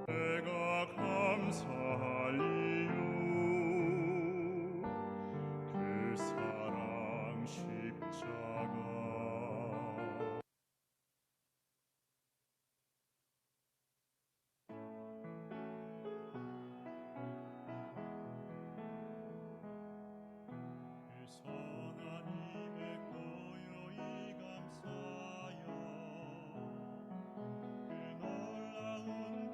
내가 감사할 이유 그 사랑 십자가. 그 선한 힘에 고요히 감사하여 그 놀라운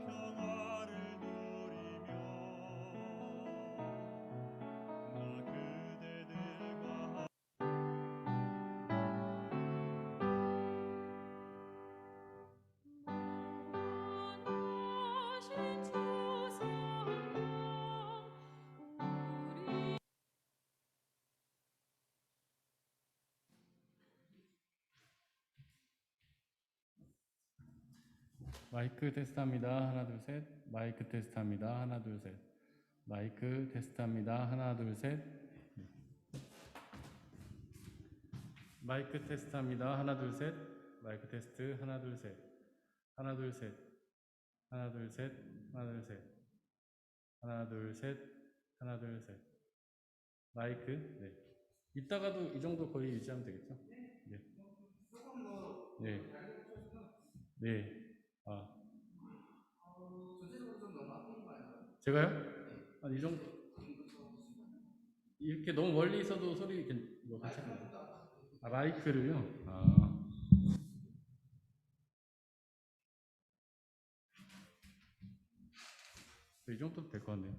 평화를 누리며 나 그대들과 만나신 주 사랑 우리 마이크 테스트합니다. 하나, 둘, 셋. 마이크 테스트합니다. 하나, 둘, 셋. 마이크 테스트합니다. 하나, 둘, 셋. 마이크 테스트합니다. 하나, 둘, 셋. 마이크 테스트. 하나, 둘, 셋. 하나, 둘, 셋. 하나, 둘, 셋. 하나, 둘, 셋. 하나, 둘, 셋. 하나, 둘, 셋. 마이크. 네. 이따가도 이 정도 거리 유지하면 되겠죠? 네. 네. 네. 아. 제가요? 한 이 정도. 이렇게 너무 멀리 있어도 소리 뭐 괜찮은데. 아, 마이크를요? 아. 이 정도 될 것 같네요.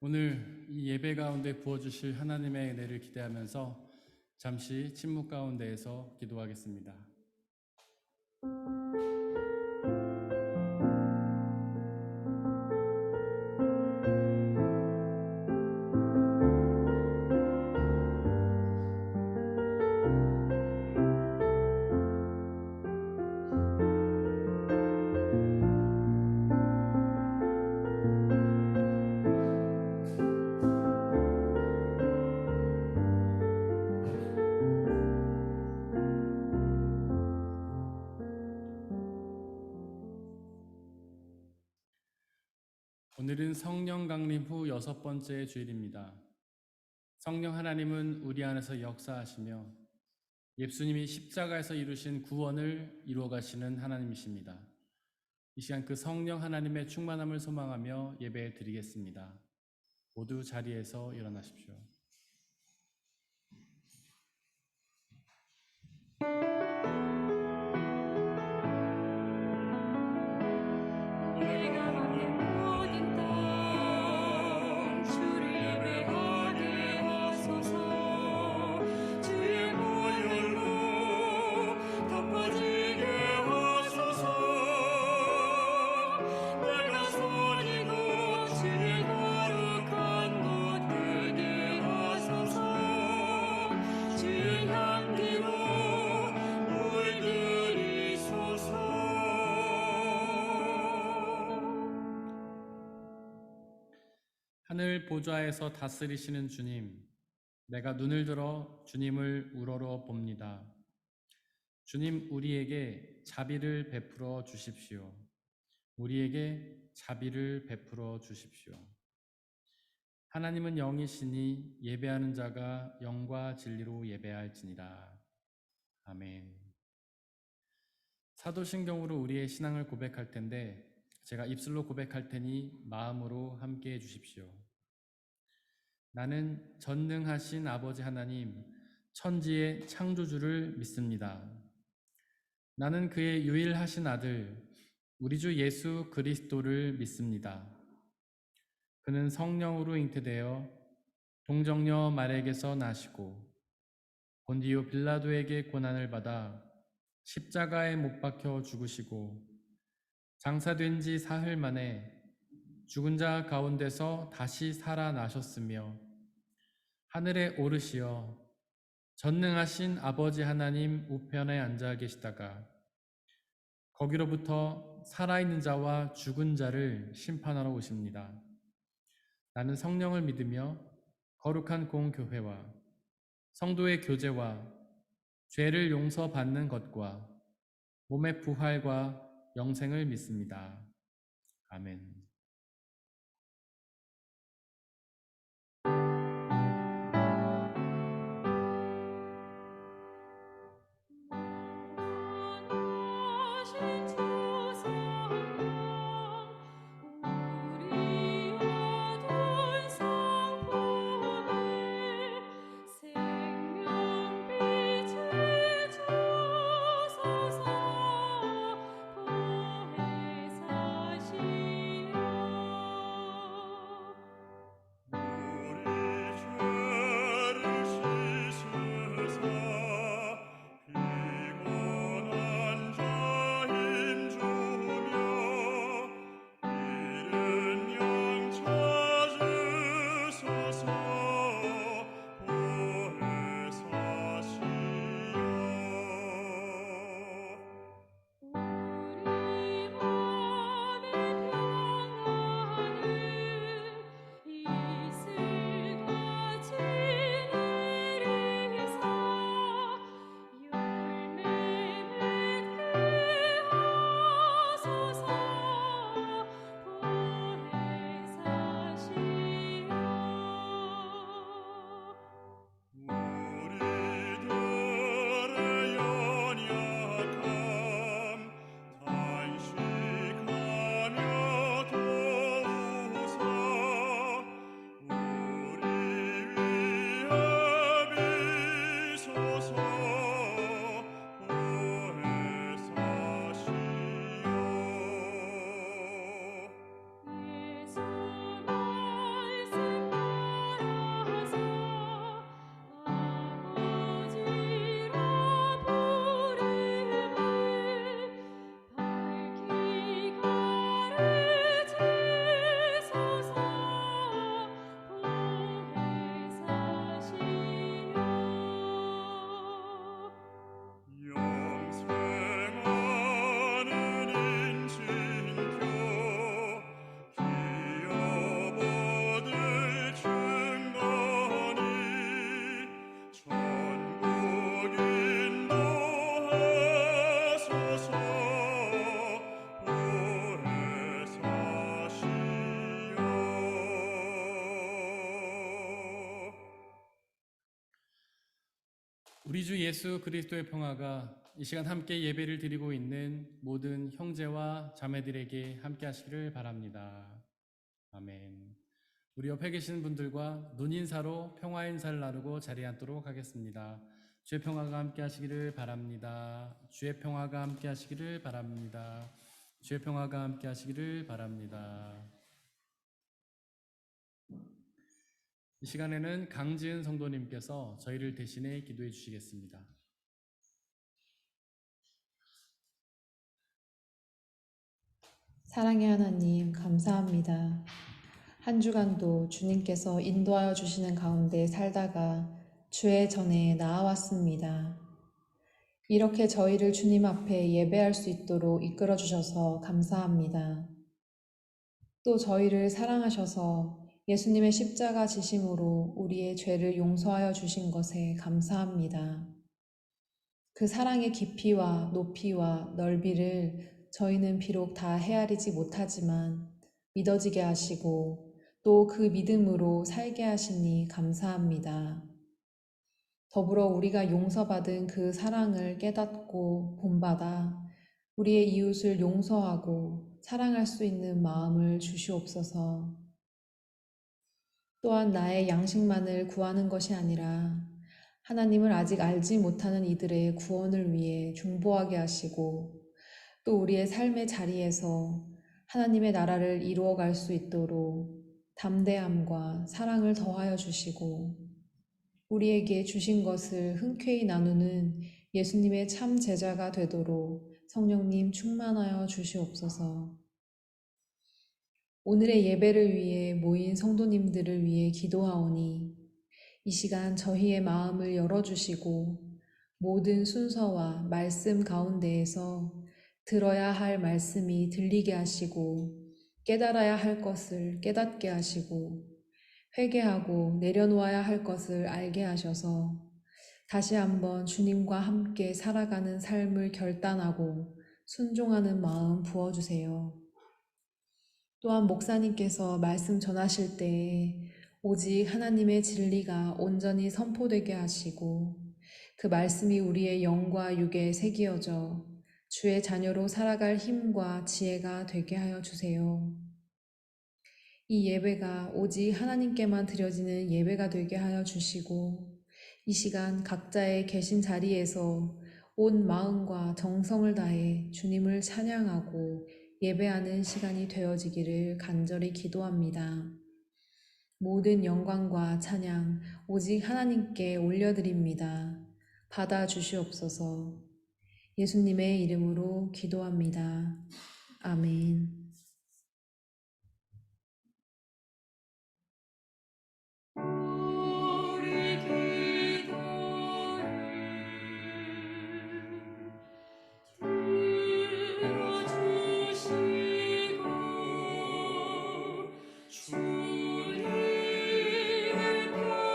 오늘 이 예배 가운데 부어주실 하나님의 은혜를 기대하면서 잠시 침묵 가운데에서 기도하겠습니다. 오늘은 성령 강림 후 6번째 주일입니다. 성령 하나님은 우리 안에서 역사하시며 예수님이 십자가에서 이루신 구원을 이루어 가시는 하나님이십니다. 이 시간 그 성령 하나님의 충만함을 소망하며 예배 드리겠습니다. 모두 자리에서 일어나십시오. 내가 만든 모든 땅 주를 예배하게 하소서. 주의 보혈로 덮어지게 하소서. 내가 소리고 주의 거룩한 곳 되게 하소서. 주의 향기로 물들이소서. 하늘 보좌에서 다스리시는 주님, 내가 눈을 들어 주님을 우러러 봅니다. 주님, 우리에게 자비를 베풀어 주십시오. 우리에게 자비를 베풀어 주십시오. 하나님은 영이시니 예배하는 자가 영과 진리로 예배할지니라. 아멘. 사도신경으로 우리의 신앙을 고백할 텐데 제가 입술로 고백할 테니 마음으로 함께 해 주십시오. 나는 전능하신 아버지 하나님, 천지의 창조주를 믿습니다. 나는 그의 유일하신 아들, 우리 주 예수 그리스도를 믿습니다. 그는 성령으로 잉태되어 동정녀 마리아에게서 나시고 본디오 빌라도에게 고난을 받아 십자가에 못 박혀 죽으시고 장사된 지 사흘 만에 죽은 자 가운데서 다시 살아나셨으며 하늘에 오르시어 전능하신 아버지 하나님 우편에 앉아 계시다가 거기로부터 살아있는 자와 죽은 자를 심판하러 오십니다. 나는 성령을 믿으며 거룩한 공교회와 성도의 교제와 죄를 용서받는 것과 몸의 부활과 영생을 믿습니다. 아멘. 하신 주성령 우리 어두운 성품에 생명빛을 주소서. 보혜사시에 우리 주 예수 그리스도의 평화가 이 시간 함께 예배를 드리고 있는 모든 형제와 자매들에게 함께 하시기를 바랍니다. 아멘. 우리 옆에 계시는 분들과 눈인사로 평화 인사를 나누고 자리에 앉도록 하겠습니다. 주의 평화가 함께 하시기를 바랍니다. 주의 평화가 함께 하시기를 바랍니다. 주의 평화가 함께 하시기를 바랍니다. 이 시간에는 강지은 성도님께서 저희를 대신해 기도해 주시겠습니다. 사랑의 하나님, 감사합니다. 한 주간도 주님께서 인도하여 주시는 가운데 살다가 주의 전에 나아왔습니다. 이렇게 저희를 주님 앞에 예배할 수 있도록 이끌어 주셔서 감사합니다. 또 저희를 사랑하셔서 예수님의 십자가 지심으로 우리의 죄를 용서하여 주신 것에 감사합니다. 그 사랑의 깊이와 높이와 넓이를 저희는 비록 다 헤아리지 못하지만 믿어지게 하시고 또 그 믿음으로 살게 하시니 감사합니다. 더불어 우리가 용서받은 그 사랑을 깨닫고 본받아 우리의 이웃을 용서하고 사랑할 수 있는 마음을 주시옵소서. 또한 나의 양식만을 구하는 것이 아니라 하나님을 아직 알지 못하는 이들의 구원을 위해 중보하게 하시고 또 우리의 삶의 자리에서 하나님의 나라를 이루어갈 수 있도록 담대함과 사랑을 더하여 주시고 우리에게 주신 것을 흔쾌히 나누는 예수님의 참 제자가 되도록 성령님 충만하여 주시옵소서. 오늘의 예배를 위해 모인 성도님들을 위해 기도하오니 이 시간 저희의 마음을 열어주시고 모든 순서와 말씀 가운데에서 들어야 할 말씀이 들리게 하시고 깨달아야 할 것을 깨닫게 하시고 회개하고 내려놓아야 할 것을 알게 하셔서 다시 한번 주님과 함께 살아가는 삶을 결단하고 순종하는 마음 부어주세요. 또한 목사님께서 말씀 전하실 때에 오직 하나님의 진리가 온전히 선포되게 하시고 그 말씀이 우리의 영과 육에 새기어져 주의 자녀로 살아갈 힘과 지혜가 되게 하여 주세요. 이 예배가 오직 하나님께만 드려지는 예배가 되게 하여 주시고 이 시간 각자의 계신 자리에서 온 마음과 정성을 다해 주님을 찬양하고 예배하는 시간이 되어지기를 간절히 기도합니다. 모든 영광과 찬양 오직 하나님께 올려드립니다. 받아 주시옵소서. 예수님의 이름으로 기도합니다. 아멘. 우리 기도를 들어주시고 주님의 평화를 내려주소서.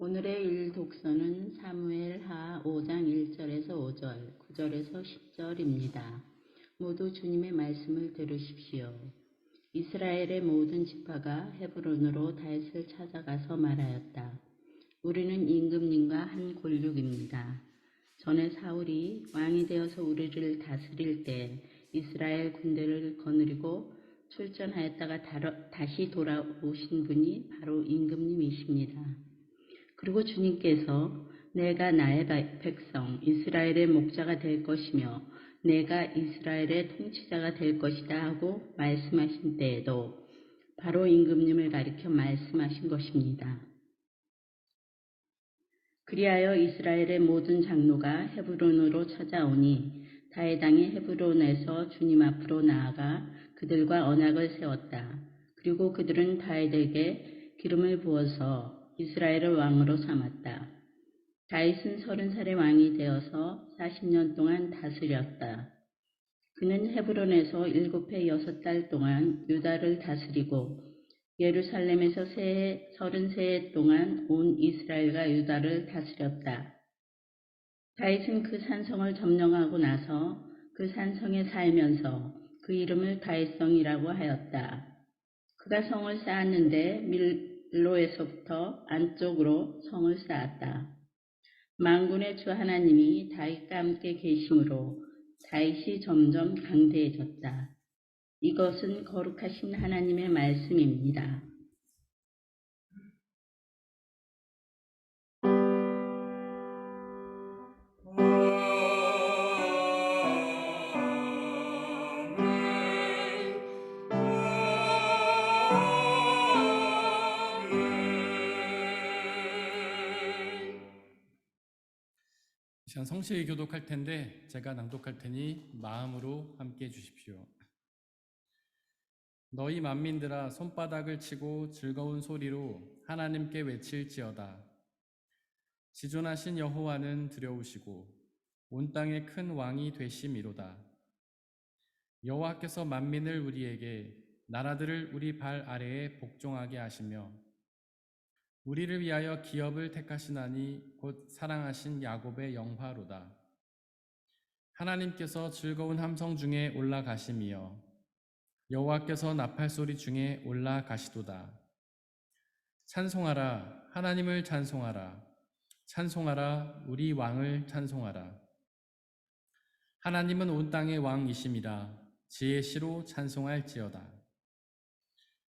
오늘의 일독서는 사무엘하 5장 1절에서 5절, 9절에서 10절입니다. 모두 주님의 말씀을 들으십시오. 이스라엘의 모든 지파가 헤브론으로 다윗을 찾아가서 말하였다. 우리는 임금님과 한 골육입니다. 전에 사울이 왕이 되어서 우리를 다스릴 때 이스라엘 군대를 거느리고 출전하였다가 다시 돌아오신 분이 바로 임금님이십니다. 그리고 주님께서 내가 나의 백성 이스라엘의 목자가 될 것이며 내가 이스라엘의 통치자가 될 것이다 하고 말씀하신 때에도 바로 임금님을 가리켜 말씀하신 것입니다. 그리하여 이스라엘의 모든 장로가 헤브론으로 찾아오니 다윗 왕이 헤브론에서 주님 앞으로 나아가 그들과 언약을 세웠다. 그리고 그들은 다윗에게 기름을 부어서 이스라엘을 왕으로 삼았다. 다윗은 30살의 왕이 되어서 40년 동안 다스렸다. 그는 헤브론에서 7해 6달 동안 유다를 다스리고 예루살렘에서 33해 동안 온 이스라엘과 유다를 다스렸다. 다윗은 그 산성을 점령하고 나서 그 산성에 살면서 그 이름을 다윗성이라고 하였다. 그가 성을 쌓았는데 밀로에서부터 안쪽으로 성을 쌓았다. 만군의 주 하나님이 다윗과 함께 계심으로 다윗이 점점 강대해졌다. 이것은 거룩하신 하나님의 말씀입니다. 이 시간 성실 교독할 텐데 제가 낭독할 테니 마음으로 함께 해주십시오. 너희 만민들아 손바닥을 치고 즐거운 소리로 하나님께 외칠지어다. 지존하신 여호와는 두려우시고 온 땅의 큰 왕이 되심이로다. 여호와께서 만민을 우리에게 나라들을 우리 발 아래에 복종하게 하시며 우리를 위하여 기업을 택하시나니 곧 사랑하신 야곱의 영화로다. 하나님께서 즐거운 함성 중에 올라가심이여 여호와께서 나팔소리 중에 올라가시도다. 찬송하라 하나님을 찬송하라 찬송하라 우리 왕을 찬송하라. 하나님은 온 땅의 왕이심이라 지혜 시로 찬송할지어다.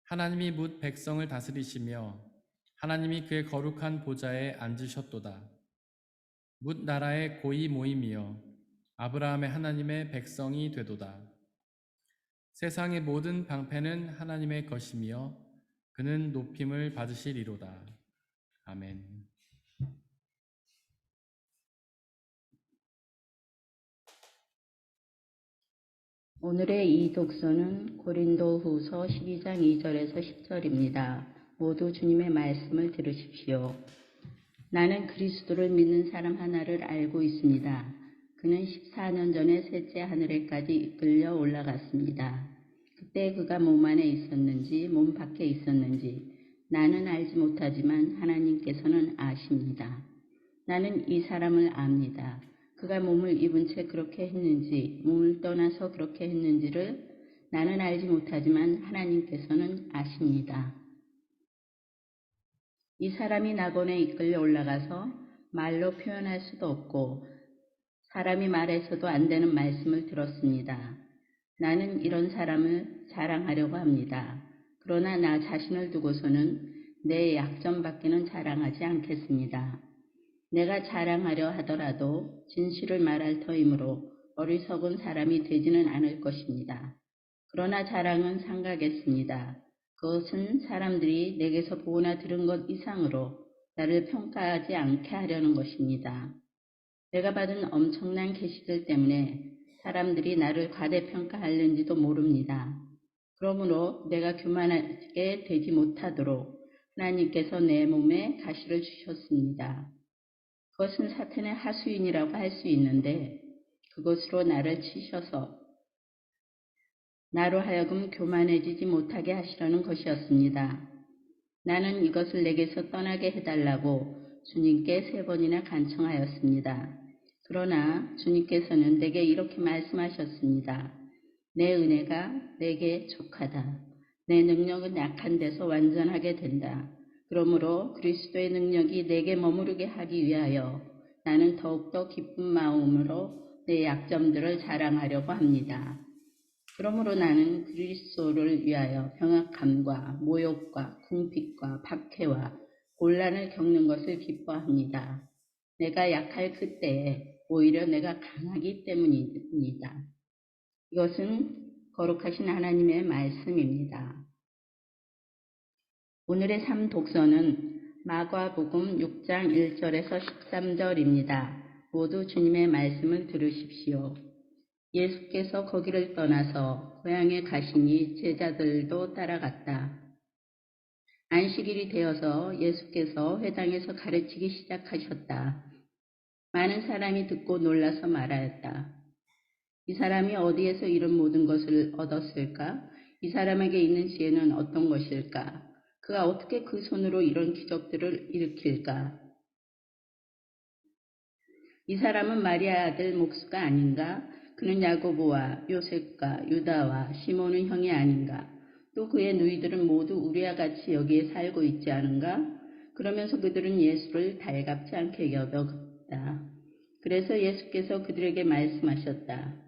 하나님이 뭇 백성을 다스리시며 하나님이 그의 거룩한 보좌에 앉으셨도다. 뭇 나라의 고이 모임이여 아브라함의 하나님의 백성이 되도다. 세상의 모든 방패는 하나님의 것이며 그는 높임을 받으시리로다. 아멘. 오늘의 이 독서는 고린도후서 12장 2절에서 10절입니다. 모두 주님의 말씀을 들으십시오. 나는 그리스도를 믿는 사람 하나를 알고 있습니다. 그는 14년 전에 셋째 하늘에까지 이끌려 올라갔습니다. 그때 그가 몸 안에 있었는지 몸 밖에 있었는지 나는 알지 못하지만 하나님께서는 아십니다. 나는 이 사람을 압니다. 그가 몸을 입은 채 그렇게 했는지 몸을 떠나서 그렇게 했는지를 나는 알지 못하지만 하나님께서는 아십니다. 이 사람이 낙원에 이끌려 올라가서 말로 표현할 수도 없고 사람이 말해서도 안 되는 말씀을 들었습니다. 나는 이런 사람을 자랑하려고 합니다. 그러나 나 자신을 두고서는 내 약점밖에는 자랑하지 않겠습니다. 내가 자랑하려 하더라도 진실을 말할 터이므로 어리석은 사람이 되지는 않을 것입니다. 그러나 자랑은 상가겠습니다. 그것은 사람들이 내게서 보거나 들은 것 이상으로 나를 평가하지 않게 하려는 것입니다. 내가 받은 엄청난 계시들 때문에 사람들이 나를 과대평가하는지도 모릅니다. 그러므로 내가 교만하게 되지 못하도록 하나님께서 내 몸에 가시를 주셨습니다. 그것은 사탄의 하수인이라고 할 수 있는데 그것으로 나를 치셔서 나로 하여금 교만해지지 못하게 하시려는 것이었습니다. 나는 이것을 내게서 떠나게 해달라고 주님께 3번이나 간청하였습니다. 그러나 주님께서는 내게 이렇게 말씀하셨습니다. 내 은혜가 내게 족하다. 내 능력은 약한 데서 완전하게 된다. 그러므로 그리스도의 능력이 내게 머무르게 하기 위하여 나는 더욱더 기쁜 마음으로 내 약점들을 자랑하려고 합니다. 그러므로 나는 그리스도를 위하여 병약함과 모욕과 궁핍과 박해와 곤란을 겪는 것을 기뻐합니다. 내가 약할 그때에 오히려 내가 강하기 때문입니다. 이것은 거룩하신 하나님의 말씀입니다. 오늘의 3독서는 마가복음 6장 1절에서 13절입니다. 모두 주님의 말씀을 들으십시오. 예수께서 거기를 떠나서 고향에 가시니 제자들도 따라갔다. 안식일이 되어서 예수께서 회당에서 가르치기 시작하셨다. 많은 사람이 듣고 놀라서 말하였다. 이 사람이 어디에서 이런 모든 것을 얻었을까? 이 사람에게 있는 지혜는 어떤 것일까? 그가 어떻게 그 손으로 이런 기적들을 일으킬까? 이 사람은 마리아 아들 목수가 아닌가? 그는 야고보와 요셉과 유다와 시몬의 형이 아닌가? 또 그의 누이들은 모두 우리와 같이 여기에 살고 있지 않은가? 그러면서 그들은 예수를 달갑지 않게 여겼다. 그래서 예수께서 그들에게 말씀하셨다.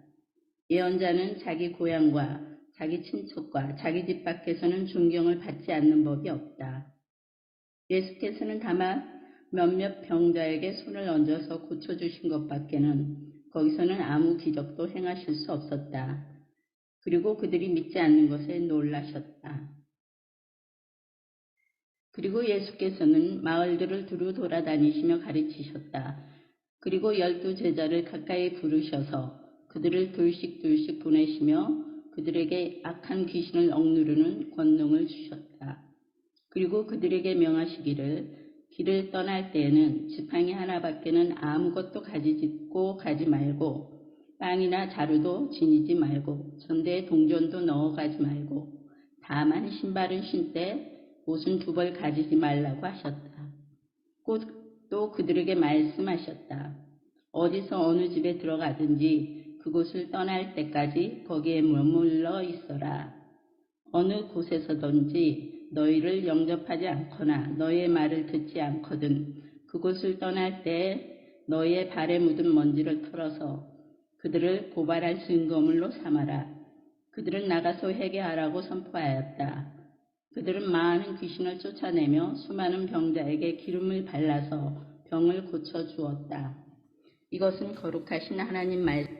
예언자는 자기 고향과 자기 친척과 자기 집 밖에서는 존경을 받지 않는 법이 없다. 예수께서는 다만 몇몇 병자에게 손을 얹어서 고쳐주신 것밖에는 거기서는 아무 기적도 행하실 수 없었다. 그리고 그들이 믿지 않는 것에 놀라셨다. 그리고 예수께서는 마을들을 두루 돌아다니시며 가르치셨다. 그리고 12 제자를 가까이 부르셔서 그들을 둘씩 보내시며 그들에게 악한 귀신을 억누르는 권능을 주셨다. 그리고 그들에게 명하시기를 길을 떠날 때에는 지팡이 하나밖에는 아무것도 가지고 가지 말고 빵이나 자루도 지니지 말고 전대에 동전도 넣어가지 말고 다만 신발은 신되 옷은 2벌 가지지 말라고 하셨다. 또 그들에게 말씀하셨다. 어디서 어느 집에 들어가든지 그곳을 떠날 때까지 거기에 머물러 있어라. 어느 곳에서든지 너희를 영접하지 않거나 너희의 말을 듣지 않거든 그곳을 떠날 때 너희의 발에 묻은 먼지를 털어서 그들을 고발할 증거물로 삼아라. 그들은 나가서 회개하라고 선포하였다. 그들은 많은 귀신을 쫓아내며 수많은 병자에게 기름을 발라서 병을 고쳐주었다. 이것은 거룩하신 하나님 말씀.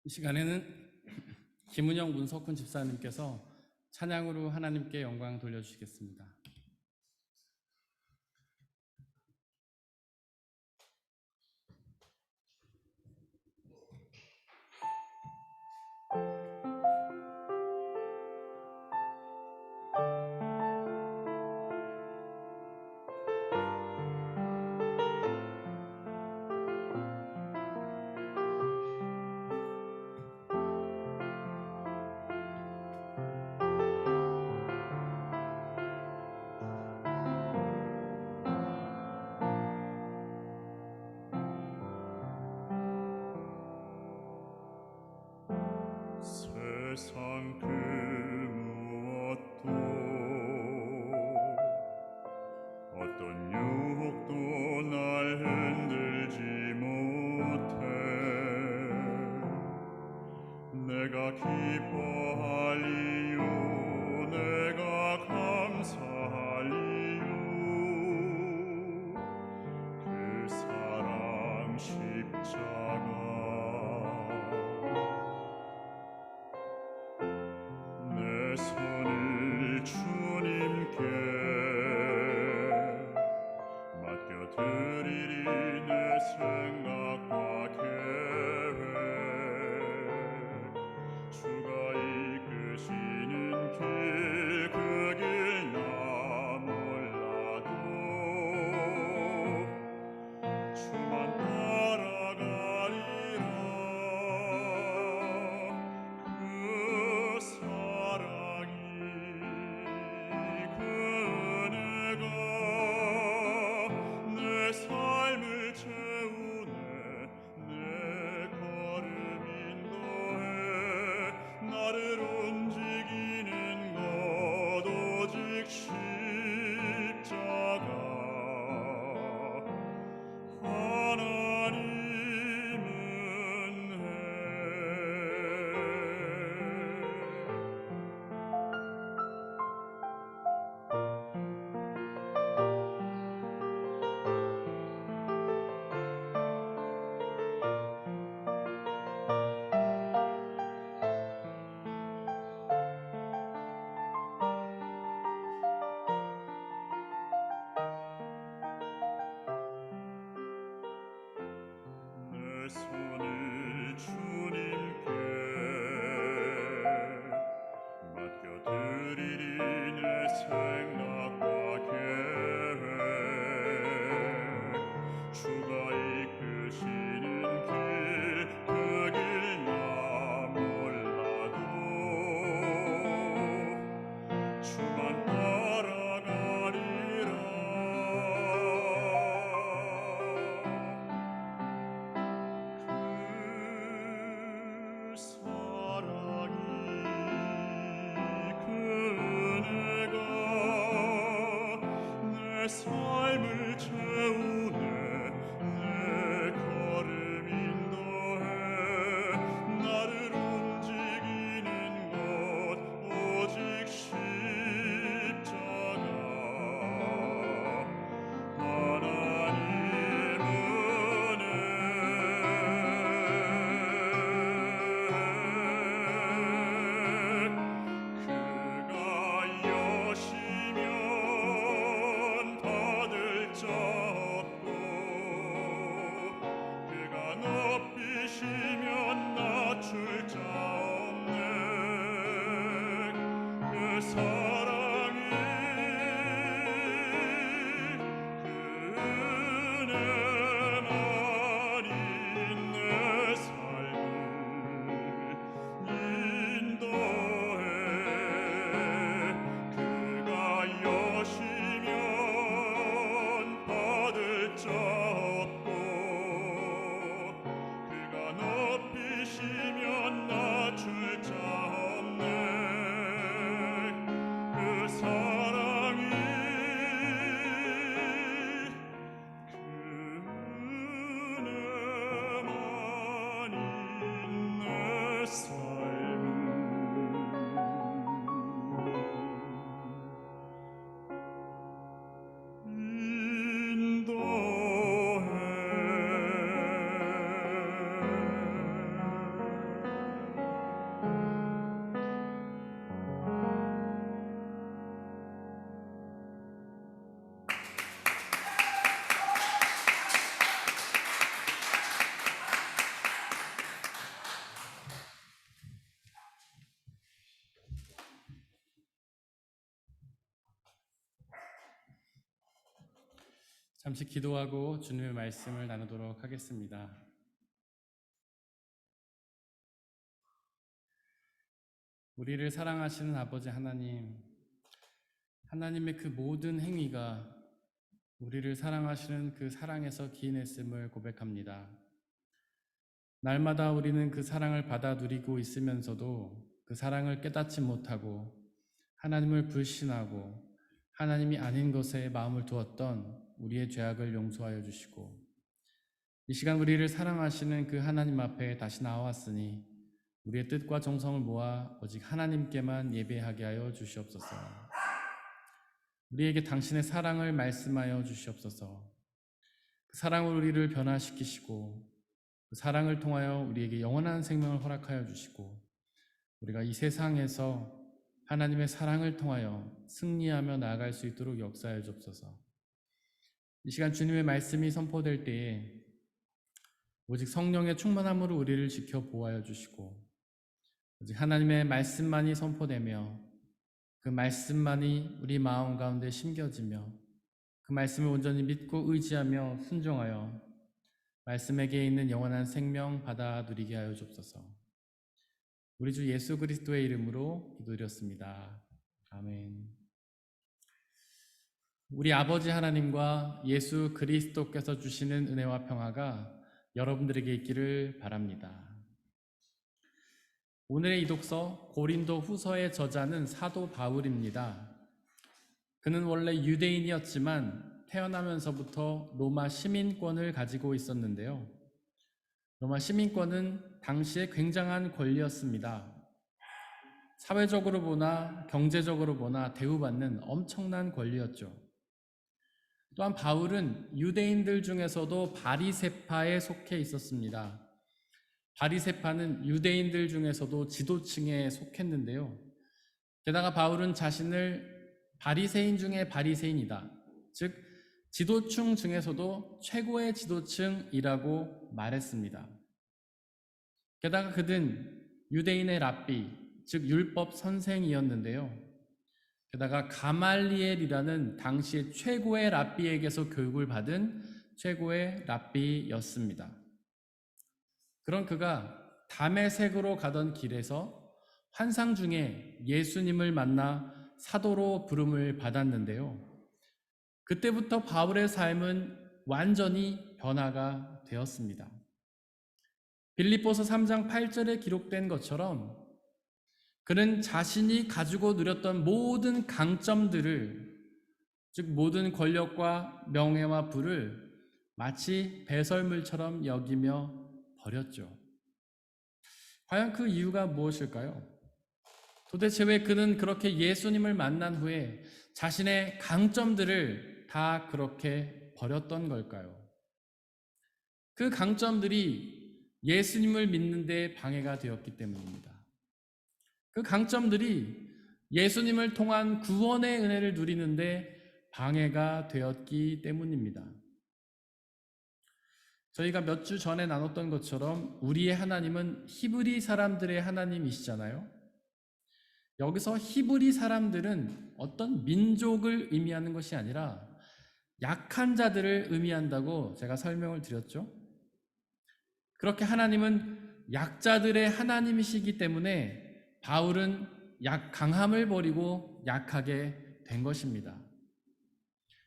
이 시간에는 김은영 문석훈 집사님께서 찬양으로 하나님께 영광 돌려주시겠습니다. 세상 그 무엇도 어떤 유혹도 날 흔들지 못해 내가 기뻐할 이유 내가 감사할 이유 그 사랑 십자가 내 손을 주님께 맡겨드리리 내 생각과 계획 주가 이끄시는 길 그 길 나 몰라도 주만 따라가리라 그 사랑이 삶을 채우네 내 걸음 인도해 나를 움직이는 것 오직 십자가 하나님 은혜 그가 여시면 받을 자 없고 그가 높이시면 낮출 자 없네 그 사랑이 그 은혜만이 내 삶을 인도해 그가 여시면 받을 자 없고 그가 높이시면 낮출 자 없네 그 사랑이 그 은혜만이 내 삶을 잠시 기도하고 주님의 말씀을 나누도록 하겠습니다. 우리를 사랑하시는 아버지 하나님, 하나님의 그 모든 행위가 우리를 사랑하시는 그 사랑에서 기인했음을 고백합니다. 날마다 우리는 그 사랑을 받아 누리고 있으면서도 그 사랑을 깨닫지 못하고 하나님을 불신하고 하나님이 아닌 것에 마음을 두었던 우리의 죄악을 용서하여 주시고 이 시간 우리를 사랑하시는 그 하나님 앞에 다시 나왔으니 우리의 뜻과 정성을 모아 오직 하나님께만 예배하게 하여 주시옵소서. 우리에게 당신의 사랑을 말씀하여 주시옵소서. 그 사랑으로 우리를 변화시키시고 그 사랑을 통하여 우리에게 영원한 생명을 허락하여 주시고 우리가 이 세상에서 하나님의 사랑을 통하여 승리하며 나아갈 수 있도록 역사하여 주옵소서. 이 시간 주님의 말씀이 선포될 때에 오직 성령의 충만함으로 우리를 지켜 보호하여 주시고 오직 하나님의 말씀만이 선포되며 그 말씀만이 우리 마음 가운데 심겨지며 그 말씀을 온전히 믿고 의지하며 순종하여 말씀에게 있는 영원한 생명 받아 누리게 하여 주옵소서. 우리 주 예수 그리스도의 이름으로 기도드렸습니다. 아멘. 우리 아버지 하나님과 예수 그리스도께서 주시는 은혜와 평화가 여러분들에게 있기를 바랍니다. 오늘의 이독서 고린도 후서의 저자는 사도 바울입니다. 그는 원래 유대인이었지만 태어나면서부터 로마 시민권을 가지고 있었는데요. 로마 시민권은 당시에 굉장한 권리였습니다. 사회적으로 보나 경제적으로 보나 대우받는 엄청난 권리였죠. 또한 바울은 유대인들 중에서도 바리새파에 속해 있었습니다. 바리새파는 유대인들 중에서도 지도층에 속했는데요. 게다가 바울은 자신을 바리새인 중에 바리새인이다. 즉 지도층 중에서도 최고의 지도층이라고 말했습니다. 게다가 그는 유대인의 랍비, 즉 율법 선생이었는데요. 게다가 가말리엘이라는 당시의 최고의 랍비에게서 교육을 받은 최고의 랍비였습니다. 그런 그가 다메섹으로 가던 길에서 환상 중에 예수님을 만나 사도로 부름을 받았는데요. 그때부터 바울의 삶은 완전히 변화가 되었습니다. 빌립보서 3장 8절에 기록된 것처럼 그는 자신이 가지고 누렸던 모든 강점들을 즉 모든 권력과 명예와 부를 마치 배설물처럼 여기며 버렸죠. 과연 그 이유가 무엇일까요? 도대체 왜 그는 그렇게 예수님을 만난 후에 자신의 강점들을 다 그렇게 버렸던 걸까요? 그 강점들이 예수님을 믿는 데 방해가 되었기 때문입니다. 그 강점들이 예수님을 통한 구원의 은혜를 누리는데 방해가 되었기 때문입니다. 저희가 몇 주 전에 나눴던 것처럼 우리의 하나님은 히브리 사람들의 하나님이시잖아요. 여기서 히브리 사람들은 어떤 민족을 의미하는 것이 아니라 약한 자들을 의미한다고 제가 설명을 드렸죠. 그렇게 하나님은 약자들의 하나님이시기 때문에 바울은 강함을 버리고 약하게 된 것입니다.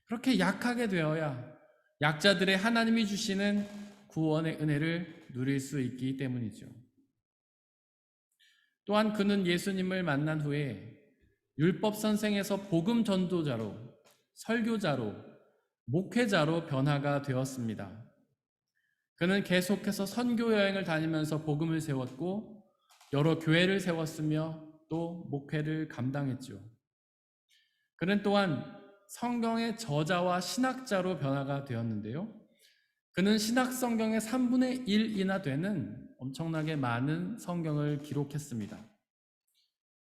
그렇게 약하게 되어야 약자들의 하나님이 주시는 구원의 은혜를 누릴 수 있기 때문이죠. 또한 그는 예수님을 만난 후에 율법 선생에서 복음 전도자로, 설교자로, 목회자로 변화가 되었습니다. 그는 계속해서 선교 여행을 다니면서 복음을 세웠고 여러 교회를 세웠으며 또 목회를 감당했죠. 그는 또한 성경의 저자와 신학자로 변화가 되었는데요. 그는 신학 성경의 3분의 1이나 되는 엄청나게 많은 성경을 기록했습니다.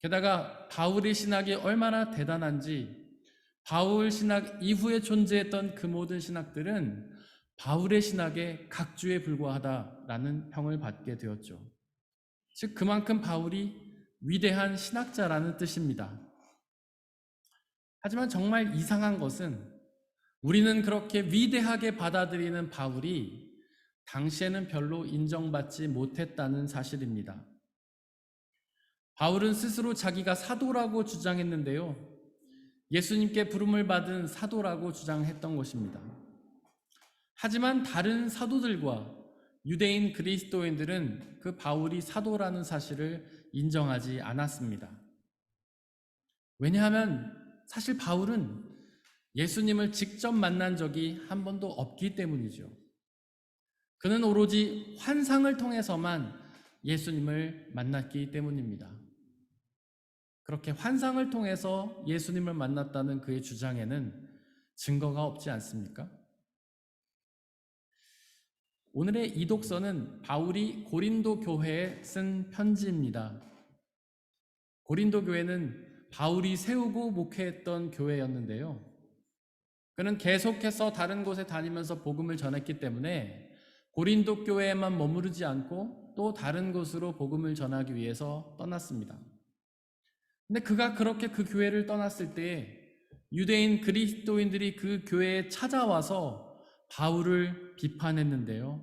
게다가 바울의 신학이 얼마나 대단한지 바울 신학 이후에 존재했던 그 모든 신학들은 바울의 신학의 각주에 불과하다라는 평을 받게 되었죠. 즉 그만큼 바울이 위대한 신학자라는 뜻입니다. 하지만 정말 이상한 것은 우리는 그렇게 위대하게 받아들이는 바울이 당시에는 별로 인정받지 못했다는 사실입니다. 바울은 스스로 자기가 사도라고 주장했는데요. 예수님께 부름을 받은 사도라고 주장했던 것입니다. 하지만 다른 사도들과 유대인 그리스도인들은 그 바울이 사도라는 사실을 인정하지 않았습니다. 왜냐하면 사실 바울은 예수님을 직접 만난 적이 한 번도 없기 때문이죠. 그는 오로지 환상을 통해서만 예수님을 만났기 때문입니다. 그렇게 환상을 통해서 예수님을 만났다는 그의 주장에는 증거가 없지 않습니까? 오늘의 이 독서는 바울이 고린도 교회에 쓴 편지입니다. 고린도 교회는 바울이 세우고 목회했던 교회였는데요. 그는 계속해서 다른 곳에 다니면서 복음을 전했기 때문에 고린도 교회에만 머무르지 않고 또 다른 곳으로 복음을 전하기 위해서 떠났습니다. 근데 그가 그렇게 그 교회를 떠났을 때 유대인 그리스도인들이 그 교회에 찾아와서 바울을 비판했는데요.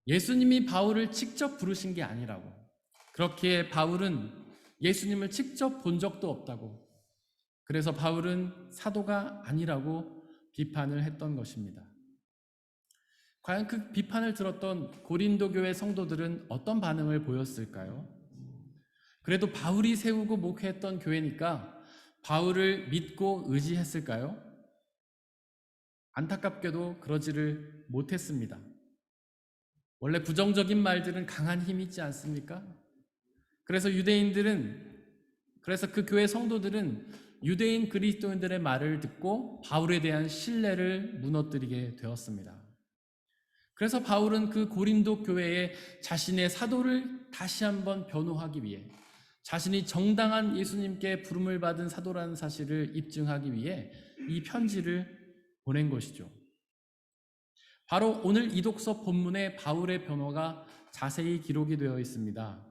예수님이 바울을 직접 부르신 게 아니라고, 그렇기에 바울은 예수님을 직접 본 적도 없다고, 그래서 바울은 사도가 아니라고 비판을 했던 것입니다. 과연 그 비판을 들었던 고린도 교회 성도들은 어떤 반응을 보였을까요? 그래도 바울이 세우고 목회했던 교회니까 바울을 믿고 의지했을까요? 안타깝게도 그러지를 못했습니다. 원래 부정적인 말들은 강한 힘이 있지 않습니까? 그래서 그 교회 성도들은 유대인 그리스도인들의 말을 듣고 바울에 대한 신뢰를 무너뜨리게 되었습니다. 그래서 바울은 그 고린도 교회에 자신의 사도를 다시 한번 변호하기 위해, 자신이 정당한 예수님께 부름을 받은 사도라는 사실을 입증하기 위해 이 편지를 보낸 것이죠. 바로 오늘 이 독서 본문에 바울의 변호가 자세히 기록이 되어 있습니다.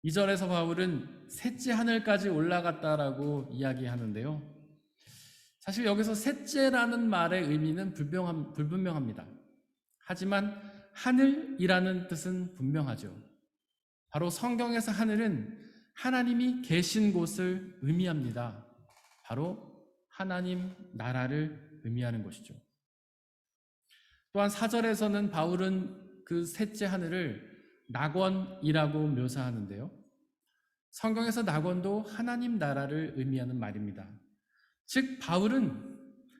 2절에서 바울은 셋째 하늘까지 올라갔다라고 이야기하는데요. 사실 여기서 셋째라는 말의 의미는 불분명합니다. 하지만 하늘이라는 뜻은 분명하죠. 바로 성경에서 하늘은 하나님이 계신 곳을 의미합니다. 바로 하나님 나라를 의미하는 것이죠. 또한 4절에서는 바울은 그 셋째 하늘을 낙원이라고 묘사하는데요. 성경에서 낙원도 하나님 나라를 의미하는 말입니다. 즉 바울은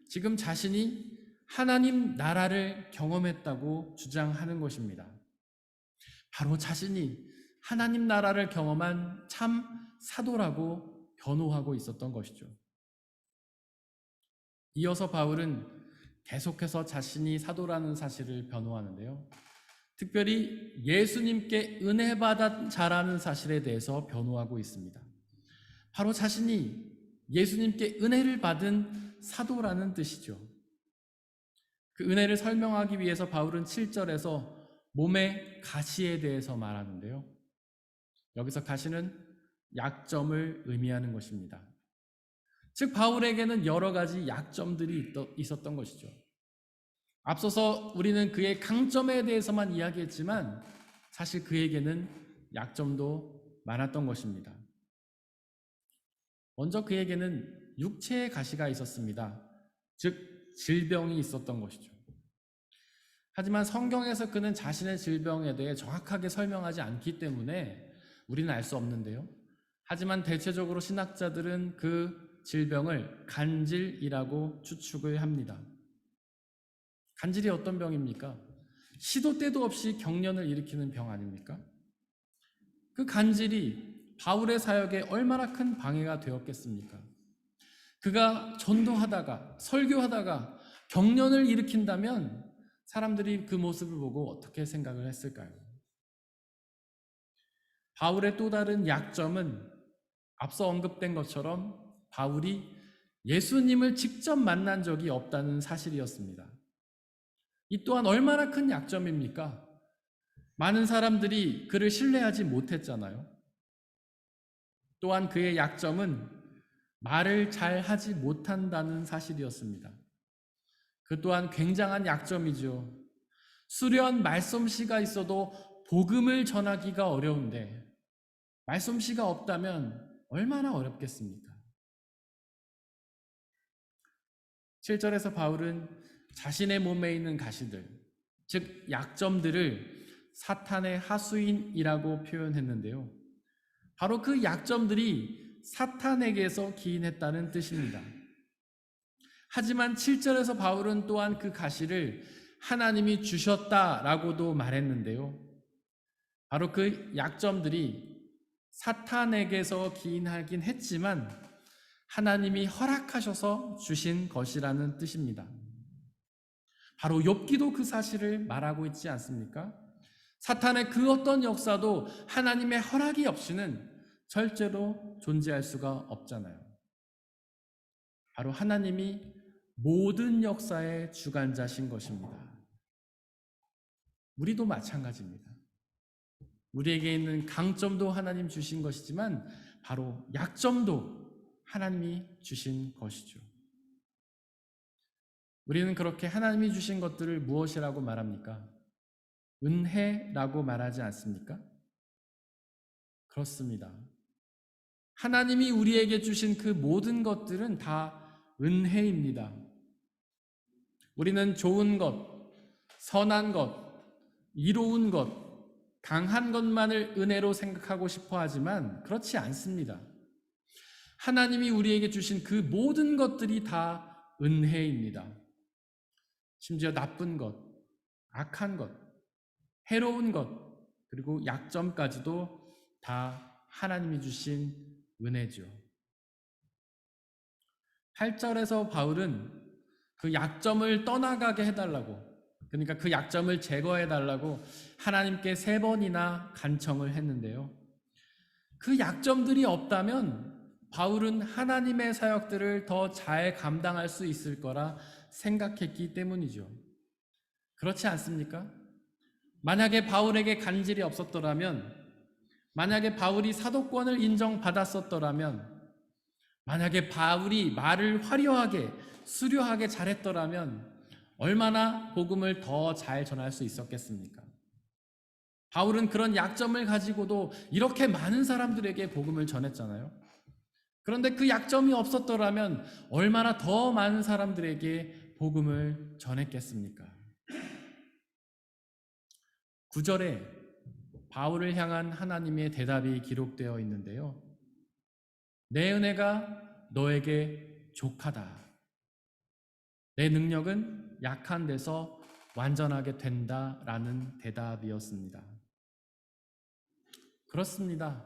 지금 자신이 하나님 나라를 경험했다고 주장하는 것입니다. 바로 자신이 하나님 나라를 경험한 참 사도라고 변호하고 있었던 것이죠. 이어서 바울은 계속해서 자신이 사도라는 사실을 변호하는데요. 특별히 예수님께 은혜 받은 자라는 사실에 대해서 변호하고 있습니다. 바로 자신이 예수님께 은혜를 받은 사도라는 뜻이죠. 그 은혜를 설명하기 위해서 바울은 7절에서 몸의 가시에 대해서 말하는데요. 여기서 가시는 약점을 의미하는 것입니다. 즉 바울에게는 여러 가지 약점들이 있었던 것이죠. 앞서서 우리는 그의 강점에 대해서만 이야기했지만 사실 그에게는 약점도 많았던 것입니다. 먼저 그에게는 육체의 가시가 있었습니다. 즉 질병이 있었던 것이죠. 하지만 성경에서 그는 자신의 질병에 대해 정확하게 설명하지 않기 때문에 우리는 알 수 없는데요. 하지만 대체적으로 신학자들은 그 질병을 간질이라고 추측을 합니다. 간질이 어떤 병입니까? 시도 때도 없이 경련을 일으키는 병 아닙니까? 그 간질이 바울의 사역에 얼마나 큰 방해가 되었겠습니까? 그가 전도하다가 설교하다가 경련을 일으킨다면 사람들이 그 모습을 보고 어떻게 생각을 했을까요? 바울의 또 다른 약점은 앞서 언급된 것처럼 바울이 예수님을 직접 만난 적이 없다는 사실이었습니다. 이 또한 얼마나 큰 약점입니까? 많은 사람들이 그를 신뢰하지 못했잖아요. 또한 그의 약점은 말을 잘 하지 못한다는 사실이었습니다. 그 또한 굉장한 약점이죠. 수려한 말솜씨가 있어도 복음을 전하기가 어려운데 말솜씨가 없다면 얼마나 어렵겠습니까? 7절에서 바울은 자신의 몸에 있는 가시들, 즉 약점들을 사탄의 하수인이라고 표현했는데요. 바로 그 약점들이 사탄에게서 기인했다는 뜻입니다. 하지만 7절에서 바울은 또한 그 가시를 하나님이 주셨다라고도 말했는데요. 바로 그 약점들이 사탄에게서 기인하긴 했지만 하나님이 허락하셔서 주신 것이라는 뜻입니다. 바로 욥기도 그 사실을 말하고 있지 않습니까? 사탄의 그 어떤 역사도 하나님의 허락이 없이는 절대로 존재할 수가 없잖아요. 바로 하나님이 모든 역사의 주관자신 것입니다. 우리도 마찬가지입니다. 우리에게 있는 강점도 하나님 주신 것이지만 바로 약점도 하나님이 주신 것이죠. 우리는 그렇게 하나님이 주신 것들을 무엇이라고 말합니까? 은혜라고 말하지 않습니까? 그렇습니다. 하나님이 우리에게 주신 그 모든 것들은 다 은혜입니다. 우리는 좋은 것, 선한 것, 이로운 것, 강한 것만을 은혜로 생각하고 싶어 하지만 그렇지 않습니다. 하나님이 우리에게 주신 그 모든 것들이 다 은혜입니다. 심지어 나쁜 것, 악한 것, 해로운 것, 그리고 약점까지도 다 하나님이 주신 은혜죠. 8절에서 바울은 그 약점을 떠나가게 해달라고, 그러니까 그 약점을 제거해달라고 하나님께 3번이나 간청을 했는데요. 그 약점들이 없다면 바울은 하나님의 사역들을 더 잘 감당할 수 있을 거라 생각했기 때문이죠. 그렇지 않습니까? 만약에 바울에게 간질이 없었더라면, 만약에 바울이 사도권을 인정받았었더라면, 만약에 바울이 말을 화려하게 수려하게 잘했더라면 얼마나 복음을 더 잘 전할 수 있었겠습니까? 바울은 그런 약점을 가지고도 이렇게 많은 사람들에게 복음을 전했잖아요. 그런데 그 약점이 없었더라면 얼마나 더 많은 사람들에게 복음을 전했겠습니까? 9절에 바울을 향한 하나님의 대답이 기록되어 있는데요. 내 은혜가 너에게 족하다. 내 능력은 약한 데서 완전하게 된다라는 대답이었습니다. 그렇습니다.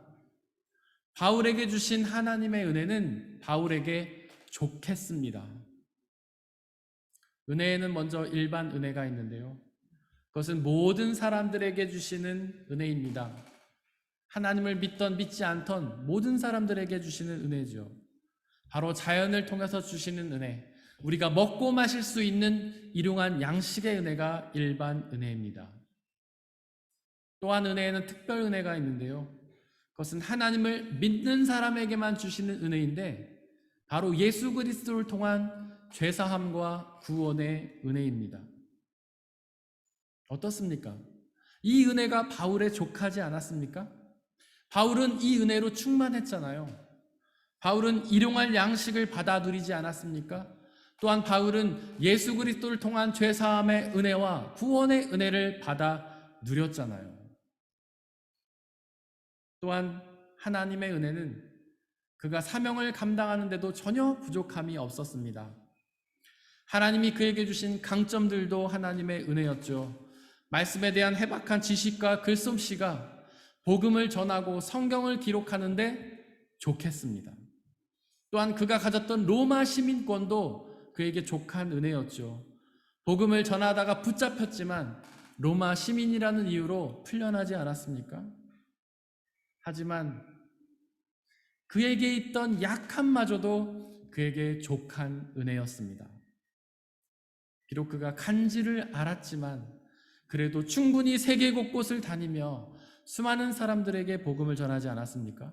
바울에게 주신 하나님의 은혜는 바울에게 족했습니다. 은혜에는 먼저 일반 은혜가 있는데요. 그것은 모든 사람들에게 주시는 은혜입니다. 하나님을 믿던 믿지 않던 모든 사람들에게 주시는 은혜죠. 바로 자연을 통해서 주시는 은혜, 우리가 먹고 마실 수 있는 일용한 양식의 은혜가 일반 은혜입니다. 또한 은혜에는 특별 은혜가 있는데요. 그것은 하나님을 믿는 사람에게만 주시는 은혜인데 바로 예수 그리스도를 통한 죄사함과 구원의 은혜입니다. 어떻습니까? 이 은혜가 바울에 족하지 않았습니까? 바울은 이 은혜로 충만했잖아요. 바울은 일용할 양식을 받아 누리지 않았습니까? 또한 바울은 예수 그리스도를 통한 죄사함의 은혜와 구원의 은혜를 받아 누렸잖아요. 또한 하나님의 은혜는 그가 사명을 감당하는데도 전혀 부족함이 없었습니다. 하나님이 그에게 주신 강점들도 하나님의 은혜였죠. 말씀에 대한 해박한 지식과 글솜씨가 복음을 전하고 성경을 기록하는데 족했습니다. 또한 그가 가졌던 로마 시민권도 그에게 족한 은혜였죠. 복음을 전하다가 붙잡혔지만 로마 시민이라는 이유로 풀려나지 않았습니까? 하지만 그에게 있던 약함마저도 그에게 족한 은혜였습니다. 비록 그가 간지를 알았지만 그래도 충분히 세계 곳곳을 다니며 수많은 사람들에게 복음을 전하지 않았습니까?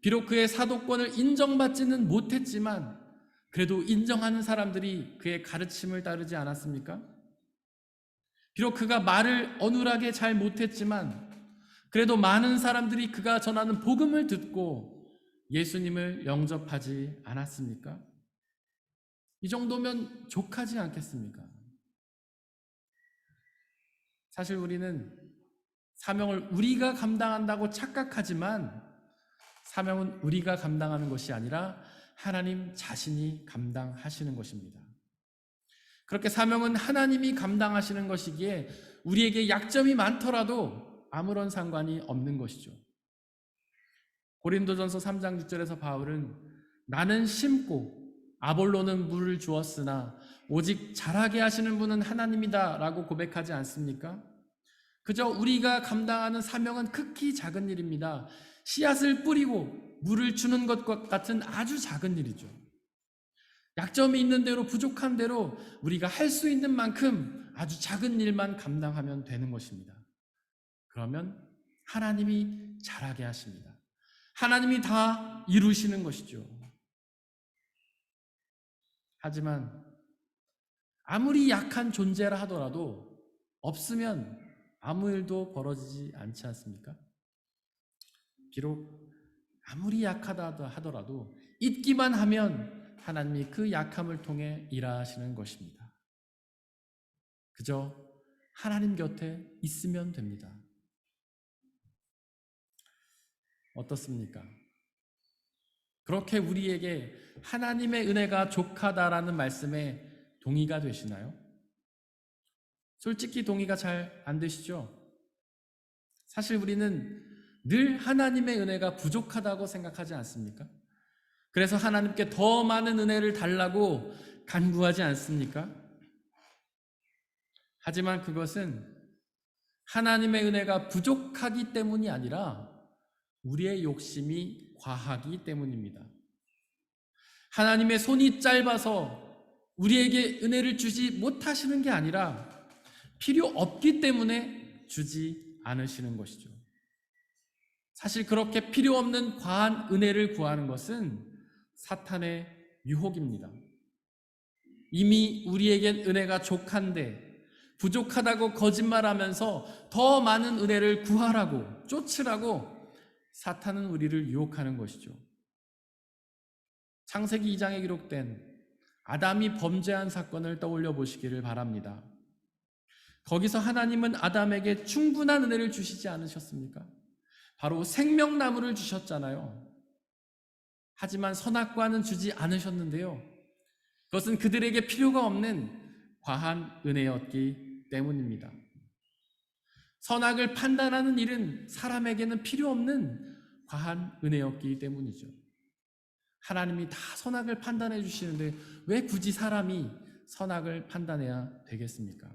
비록 그의 사도권을 인정받지는 못했지만 그래도 인정하는 사람들이 그의 가르침을 따르지 않았습니까? 비록 그가 말을 어눌하게 잘 못했지만 그래도 많은 사람들이 그가 전하는 복음을 듣고 예수님을 영접하지 않았습니까? 이 정도면 족하지 않겠습니까? 사실 우리는 사명을 우리가 감당한다고 착각하지만 사명은 우리가 감당하는 것이 아니라 하나님 자신이 감당하시는 것입니다. 그렇게 사명은 하나님이 감당하시는 것이기에 우리에게 약점이 많더라도 아무런 상관이 없는 것이죠. 고린도전서 3장 6절에서 바울은 나는 심고 아볼로는 물을 주었으나 오직 자라게 하시는 분은 하나님이다 라고 고백하지 않습니까? 그저 우리가 감당하는 사명은 극히 작은 일입니다. 씨앗을 뿌리고 물을 주는 것과 같은 아주 작은 일이죠. 약점이 있는 대로 부족한 대로 우리가 할 수 있는 만큼 아주 작은 일만 감당하면 되는 것입니다. 그러면 하나님이 잘하게 하십니다. 하나님이 다 이루시는 것이죠. 하지만 아무리 약한 존재라 하더라도 없으면 아무 일도 벌어지지 않지 않습니까? 비록 아무리 약하다 하더라도 있기만 하면 하나님이 그 약함을 통해 일하시는 것입니다. 그저 하나님 곁에 있으면 됩니다. 어떻습니까? 그렇게 우리에게 하나님의 은혜가 족하다라는 말씀에 동의가 되시나요? 솔직히 동의가 잘 안 되시죠? 사실 우리는 늘 하나님의 은혜가 부족하다고 생각하지 않습니까? 그래서 하나님께 더 많은 은혜를 달라고 간구하지 않습니까? 하지만 그것은 하나님의 은혜가 부족하기 때문이 아니라 우리의 욕심이 과하기 때문입니다. 하나님의 손이 짧아서 우리에게 은혜를 주지 못하시는 게 아니라 필요 없기 때문에 주지 않으시는 것이죠. 사실 그렇게 필요 없는 과한 은혜를 구하는 것은 사탄의 유혹입니다. 이미 우리에겐 은혜가 족한데 부족하다고 거짓말하면서 더 많은 은혜를 구하라고 쫓으라고 사탄은 우리를 유혹하는 것이죠. 창세기 2장에 기록된 아담이 범죄한 사건을 떠올려 보시기를 바랍니다. 거기서 하나님은 아담에게 충분한 은혜를 주시지 않으셨습니까? 바로 생명나무를 주셨잖아요. 하지만 선악과는 주지 않으셨는데요. 그것은 그들에게 필요가 없는 과한 은혜였기 때문입니다. 선악을 판단하는 일은 사람에게는 필요 없는 과한 은혜였기 때문이죠. 하나님이 다 선악을 판단해 주시는데 왜 굳이 사람이 선악을 판단해야 되겠습니까?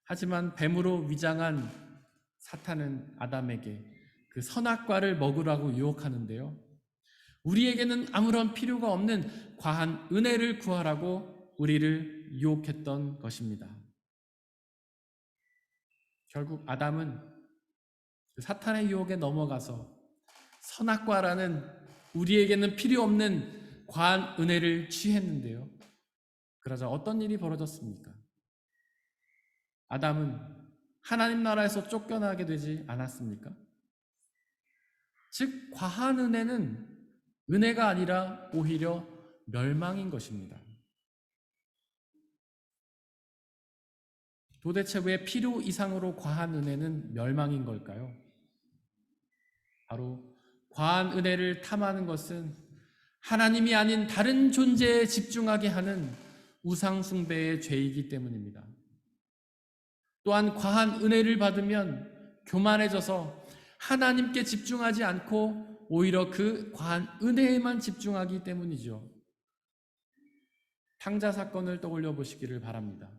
하지만 뱀으로 위장한 사탄은 아담에게 그 선악과를 먹으라고 유혹하는데요. 우리에게는 아무런 필요가 없는 과한 은혜를 구하라고 우리를 유혹했던 것입니다. 결국 아담은 그 사탄의 유혹에 넘어가서 선악과라는 우리에게는 필요 없는 과한 은혜를 취했는데요. 그러자 어떤 일이 벌어졌습니까? 아담은 하나님 나라에서 쫓겨나게 되지 않았습니까? 즉, 과한 은혜는 은혜가 아니라 오히려 멸망인 것입니다. 도대체 왜 필요 이상으로 과한 은혜는 멸망인 걸까요? 바로 과한 은혜를 탐하는 것은 하나님이 아닌 다른 존재에 집중하게 하는 우상숭배의 죄이기 때문입니다. 또한 과한 은혜를 받으면 교만해져서 하나님께 집중하지 않고 오히려 그 과한 은혜에만 집중하기 때문이죠. 탕자 사건을 떠올려 보시기를 바랍니다.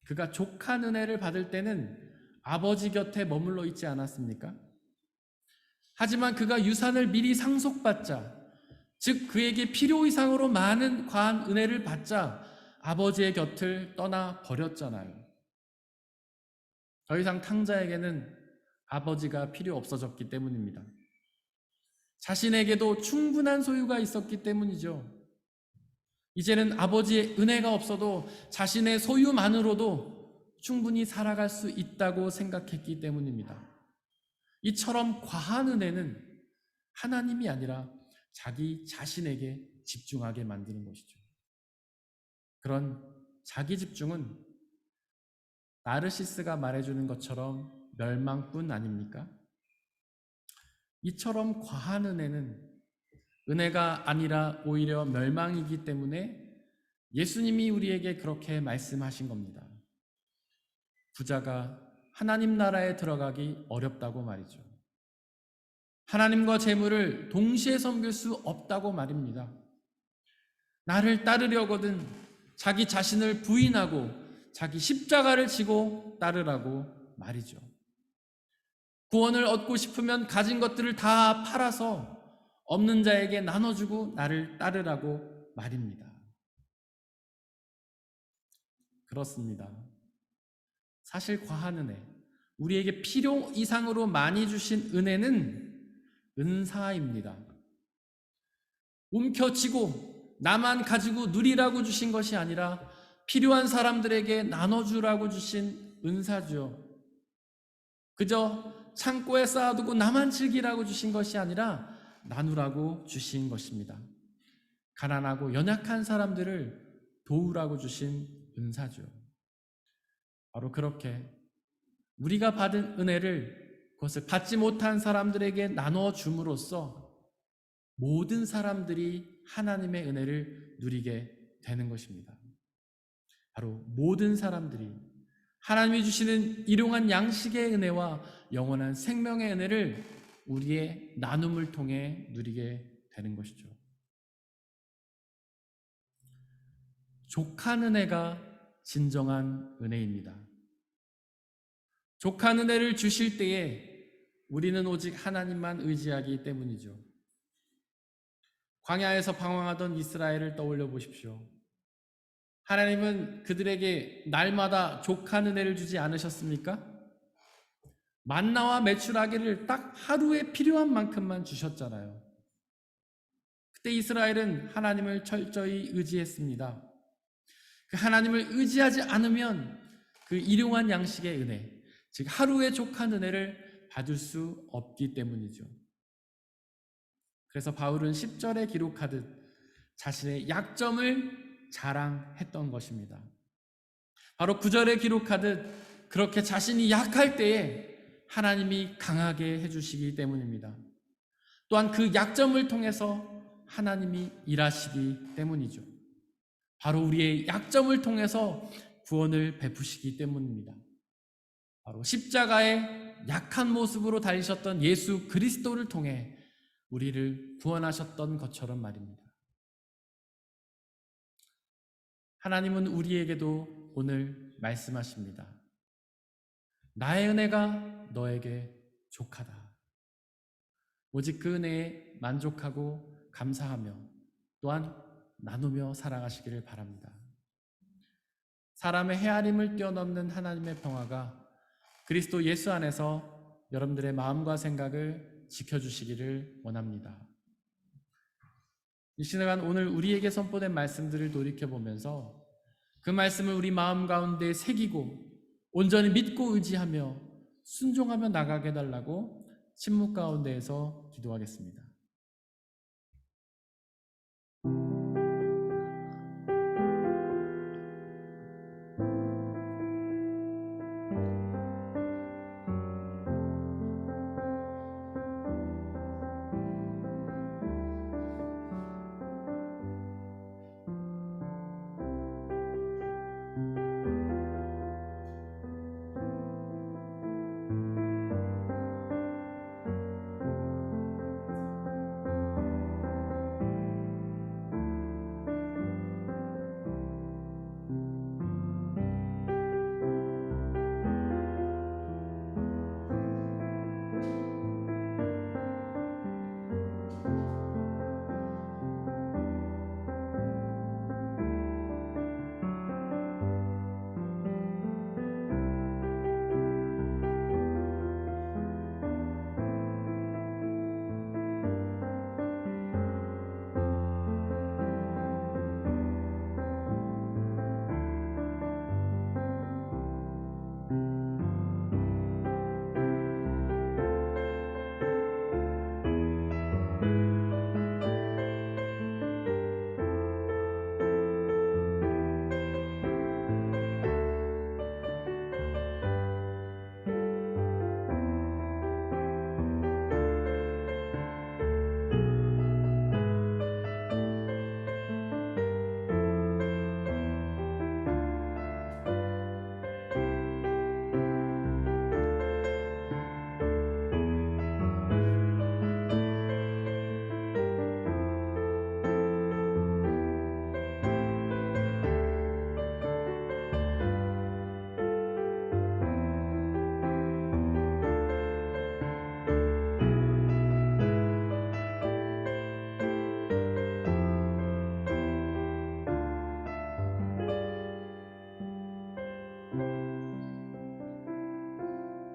그가 족한 은혜를 받을 때는 아버지 곁에 머물러 있지 않았습니까? 하지만 그가 유산을 미리 상속받자, 즉 그에게 필요 이상으로 많은 과한 은혜를 받자 아버지의 곁을 떠나 버렸잖아요. 더 이상 탕자에게는 아버지가 필요 없어졌기 때문입니다. 자신에게도 충분한 소유가 있었기 때문이죠. 이제는 아버지의 은혜가 없어도 자신의 소유만으로도 충분히 살아갈 수 있다고 생각했기 때문입니다. 이처럼 과한 은혜는 하나님이 아니라 자기 자신에게 집중하게 만드는 것이죠. 그런 자기 집중은 나르시스가 말해주는 것처럼 멸망뿐 아닙니까? 이처럼 과한 은혜는 은혜가 아니라 오히려 멸망이기 때문에 예수님이 우리에게 그렇게 말씀하신 겁니다. 부자가 하나님 나라에 들어가기 어렵다고 말이죠. 하나님과 재물을 동시에 섬길 수 없다고 말입니다. 나를 따르려거든 자기 자신을 부인하고 자기 십자가를 지고 따르라고 말이죠. 구원을 얻고 싶으면 가진 것들을 다 팔아서 없는 자에게 나눠주고 나를 따르라고 말입니다. 그렇습니다. 사실 과한 은혜, 우리에게 필요 이상으로 많이 주신 은혜는 은사입니다. 움켜쥐고 나만 가지고 누리라고 주신 것이 아니라 필요한 사람들에게 나눠주라고 주신 은사죠. 그저 창고에 쌓아두고 나만 즐기라고 주신 것이 아니라 나누라고 주신 것입니다. 가난하고 연약한 사람들을 도우라고 주신 은사죠. 바로 그렇게 우리가 받은 은혜를 그것을 받지 못한 사람들에게 나눠 줌으로써 모든 사람들이 하나님의 은혜를 누리게 되는 것입니다. 바로 모든 사람들이 하나님이 주시는 일용한 양식의 은혜와 영원한 생명의 은혜를 우리의 나눔을 통해 누리게 되는 것이죠. 족한 은혜가 진정한 은혜입니다. 족한 은혜를 주실 때에 우리는 오직 하나님만 의지하기 때문이죠. 광야에서 방황하던 이스라엘을 떠올려 보십시오. 하나님은 그들에게 날마다 족한 은혜를 주지 않으셨습니까? 만나와 메추라기를 딱 하루에 필요한 만큼만 주셨잖아요. 그때 이스라엘은 하나님을 철저히 의지했습니다. 그 하나님을 의지하지 않으면 그 일용한 양식의 은혜, 즉 하루의 족한 은혜를 받을 수 없기 때문이죠. 그래서 바울은 10절에 기록하듯 자신의 약점을 자랑했던 것입니다. 바로 9절에 기록하듯 그렇게 자신이 약할 때에 하나님이 강하게 해주시기 때문입니다. 또한 그 약점을 통해서 하나님이 일하시기 때문이죠. 바로 우리의 약점을 통해서 구원을 베푸시기 때문입니다. 바로 십자가의 약한 모습으로 달리셨던 예수 그리스도를 통해 우리를 구원하셨던 것처럼 말입니다. 하나님은 우리에게도 오늘 말씀하십니다. 나의 은혜가 너에게 족하다. 오직 그 은혜에 만족하고 감사하며 또한 나누며 살아가시기를 바랍니다. 사람의 헤아림을 뛰어넘는 하나님의 평화가 그리스도 예수 안에서 여러분들의 마음과 생각을 지켜주시기를 원합니다. 이 시간 오늘 우리에게 선포된 말씀들을 돌이켜보면서 그 말씀을 우리 마음 가운데 새기고 온전히 믿고 의지하며 순종하며 나가게 해달라고 침묵 가운데에서 기도하겠습니다.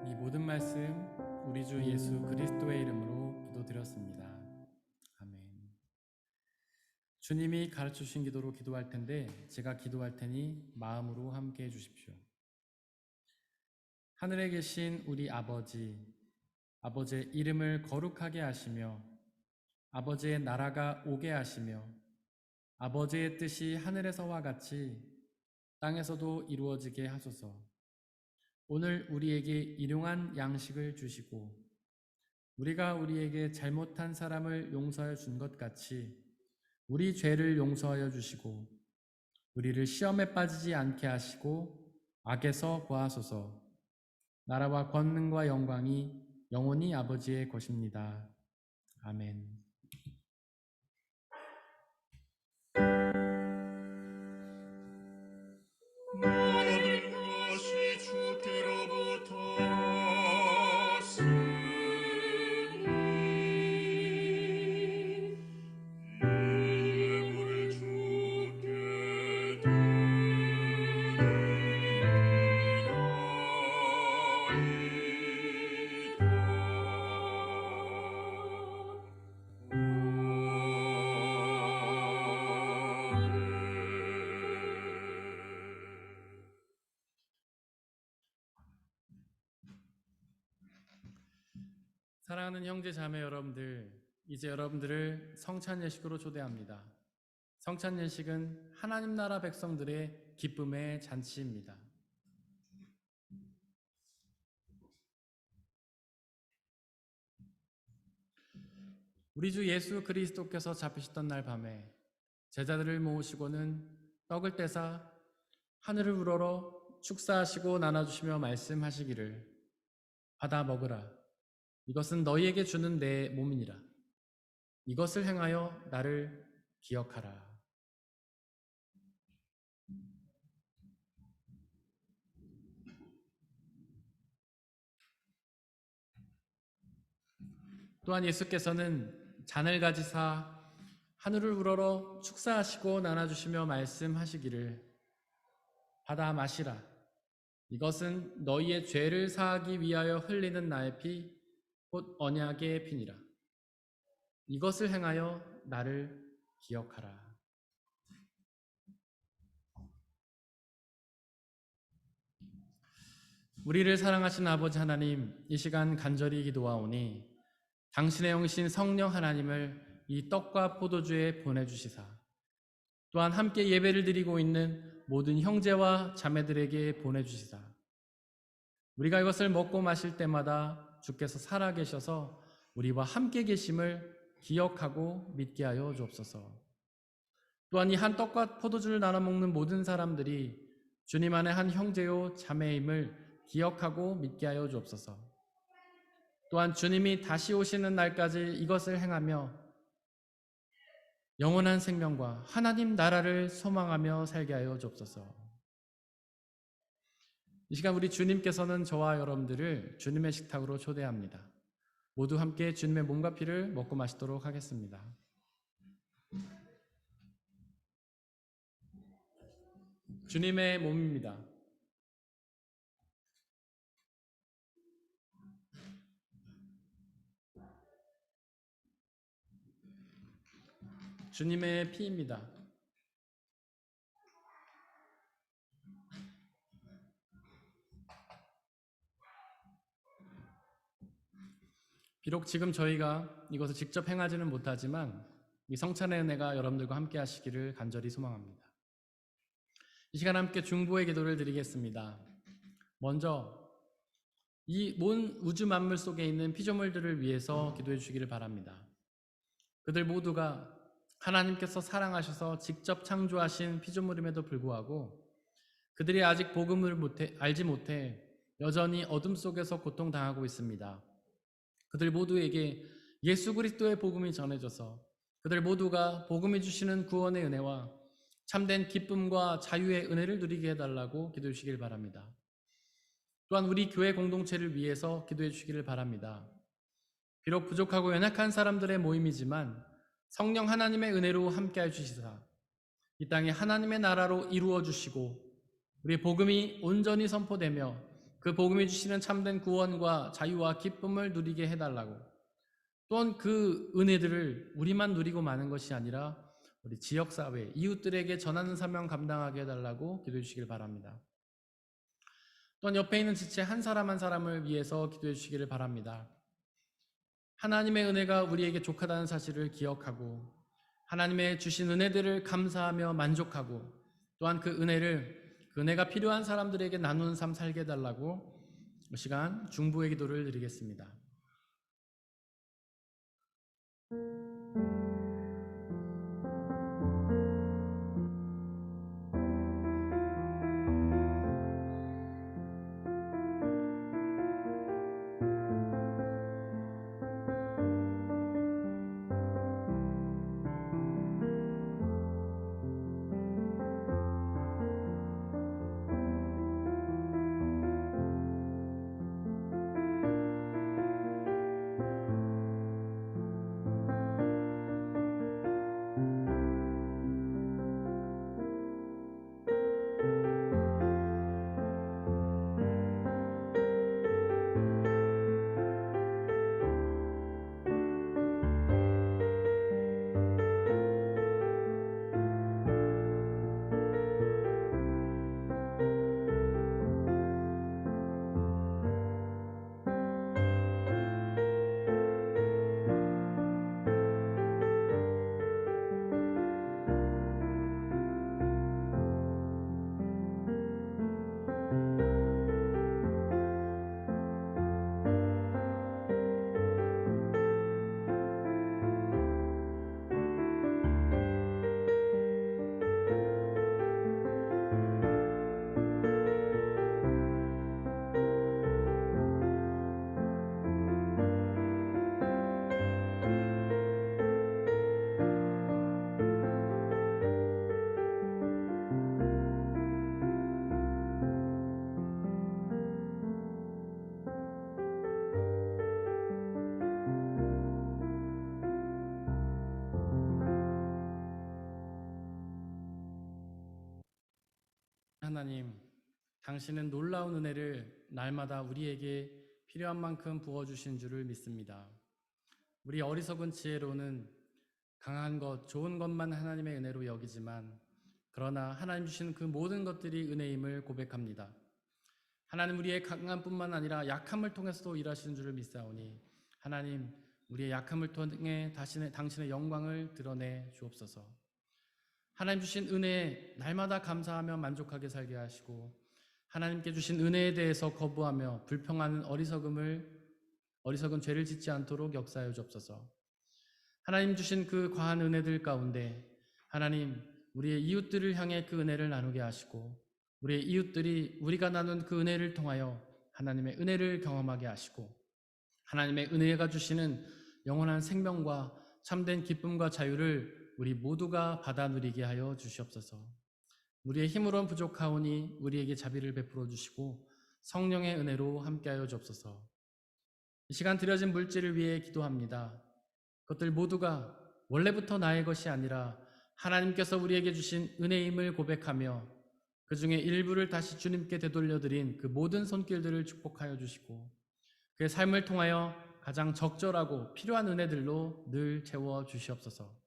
이 모든 말씀 우리 주 예수 그리스도의 이름으로 기도드렸습니다. 아멘. 주님이 가르쳐 주신 기도로 기도할 텐데 제가 기도할 테니 마음으로 함께 해 주십시오. 하늘에 계신 우리 아버지, 아버지의 이름을 거룩하게 하시며 아버지의 나라가 오게 하시며 아버지의 뜻이 하늘에서와 같이 땅에서도 이루어지게 하소서. 오늘 우리에게 일용할 양식을 주시고 우리가 우리에게 잘못한 사람을 용서하여 준 것 같이 우리 죄를 용서하여 주시고 우리를 시험에 빠지지 않게 하시고 악에서 구하소서. 나라와 권능과 영광이 영원히 아버지의 것입니다. 아멘. 모든 것이 주께로부터 왔으니 이 예물을 주께 사랑하는 형제 자매 여러분들, 이제 여러분들을 성찬 예식으로 초대합니다. 성찬 예식은 하나님 나라 백성들의 기쁨의 잔치입니다. 우리 주 예수 그리스도께서 잡히셨던 날 밤에 제자들을 모으시고는 떡을 떼사 하늘을 우러러 축사하시고 나눠주시며 말씀하시기를 받아 먹으라. 이것은 너희에게 주는 내 몸이니라. 이것을 행하여 나를 기억하라. 또한 예수께서는 잔을 가지사 하늘을 우러러 축사하시고 나눠주시며 말씀하시기를 받아 마시라. 이것은 너희의 죄를 사하기 위하여 흘리는 나의 피, 곧 언약의 피니라. 이것을 행하여 나를 기억하라. 우리를 사랑하신 아버지 하나님, 이 시간 간절히 기도하오니 당신의 영이신 성령 하나님을 이 떡과 포도주에 보내주시사 또한 함께 예배를 드리고 있는 모든 형제와 자매들에게 보내주시사 우리가 이것을 먹고 마실 때마다 주께서 살아계셔서 우리와 함께 계심을 기억하고 믿게 하여 주옵소서. 또한 이 한 떡과 포도주를 나눠 먹는 모든 사람들이 주님 안에 한 형제요 자매임을 기억하고 믿게 하여 주옵소서. 또한 주님이 다시 오시는 날까지 이것을 행하며 영원한 생명과 하나님 나라를 소망하며 살게 하여 주옵소서. 이 시간 우리 주님께서는 저와 여러분들을 주님의 식탁으로 초대합니다. 모두 함께 주님의 몸과 피를 먹고 마시도록 하겠습니다. 주님의 몸입니다. 주님의 피입니다. 비록 지금 저희가 이것을 직접 행하지는 못하지만 이 성찬의 은혜가 여러분들과 함께 하시기를 간절히 소망합니다. 이 시간 함께 중보의 기도를 드리겠습니다. 먼저 이 온 우주 만물 속에 있는 피조물들을 위해서 기도해 주시기를 바랍니다. 그들 모두가 하나님께서 사랑하셔서 직접 창조하신 피조물임에도 불구하고 그들이 아직 복음을 알지 못해 여전히 어둠 속에서 고통당하고 있습니다. 그들 모두에게 예수 그리스도의 복음이 전해져서 그들 모두가 복음이 주시는 구원의 은혜와 참된 기쁨과 자유의 은혜를 누리게 해달라고 기도해 주시길 바랍니다. 또한 우리 교회 공동체를 위해서 기도해 주시기를 바랍니다. 비록 부족하고 연약한 사람들의 모임이지만 성령 하나님의 은혜로 함께해 주시사 이 땅에 하나님의 나라로 이루어 주시고 우리 복음이 온전히 선포되며 그 복음이 주시는 참된 구원과 자유와 기쁨을 누리게 해달라고 또한 그 은혜들을 우리만 누리고 마는 것이 아니라 우리 지역사회, 이웃들에게 전하는 사명 감당하게 해달라고 기도해 주시길 바랍니다. 또한 옆에 있는 지체 한 사람 한 사람을 위해서 기도해 주시기를 바랍니다. 하나님의 은혜가 우리에게 족하다는 사실을 기억하고 하나님의 주신 은혜들을 감사하며 만족하고 또한 그 은혜가 필요한 사람들에게 나누는 삶 살게 해달라고 이 시간 중보의 기도를 드리겠습니다. 하나님, 당신은 놀라운 은혜를 날마다 우리에게 필요한 만큼 부어주신 줄을 믿습니다. 우리 어리석은 지혜로는 강한 것, 좋은 것만 하나님의 은혜로 여기지만 그러나 하나님 주신 그 모든 것들이 은혜임을 고백합니다. 하나님 우리의 강함뿐만 아니라 약함을 통해서도 일하시는 줄을 믿사오니 하나님 우리의 약함을 통해 당신의 영광을 드러내 주옵소서. 하나님 주신 은혜에 날마다 감사하며 만족하게 살게 하시고 하나님께 주신 은혜에 대해서 거부하며 불평하는 어리석은 죄를 짓지 않도록 역사하여 주옵소서. 하나님 주신 그 과한 은혜들 가운데 하나님 우리의 이웃들을 향해 그 은혜를 나누게 하시고 우리의 이웃들이 우리가 나눈 그 은혜를 통하여 하나님의 은혜를 경험하게 하시고 하나님의 은혜가 주시는 영원한 생명과 참된 기쁨과 자유를 우리 모두가 받아 누리게 하여 주시옵소서. 우리의 힘으로는 부족하오니 우리에게 자비를 베풀어 주시고 성령의 은혜로 함께하여 주옵소서. 이 시간 드려진 물질을 위해 기도합니다. 그것들 모두가 원래부터 나의 것이 아니라 하나님께서 우리에게 주신 은혜임을 고백하며 그 중에 일부를 다시 주님께 되돌려드린 그 모든 손길들을 축복하여 주시고 그의 삶을 통하여 가장 적절하고 필요한 은혜들로 늘 채워 주시옵소서.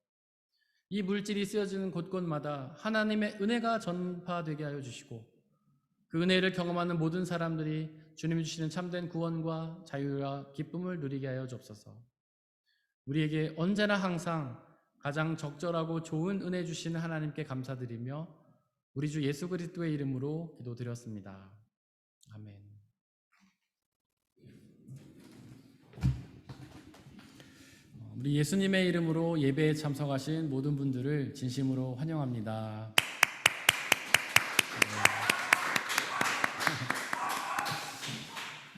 이 물질이 쓰여지는 곳곳마다 하나님의 은혜가 전파되게 하여 주시고 그 은혜를 경험하는 모든 사람들이 주님이 주시는 참된 구원과 자유와 기쁨을 누리게 하여 주옵소서. 우리에게 언제나 항상 가장 적절하고 좋은 은혜 주시는 하나님께 감사드리며 우리 주 예수 그리스도의 이름으로 기도드렸습니다. 아멘. 우리 예수님의 이름으로 예배에 참석하신 모든 분들을 진심으로 환영합니다.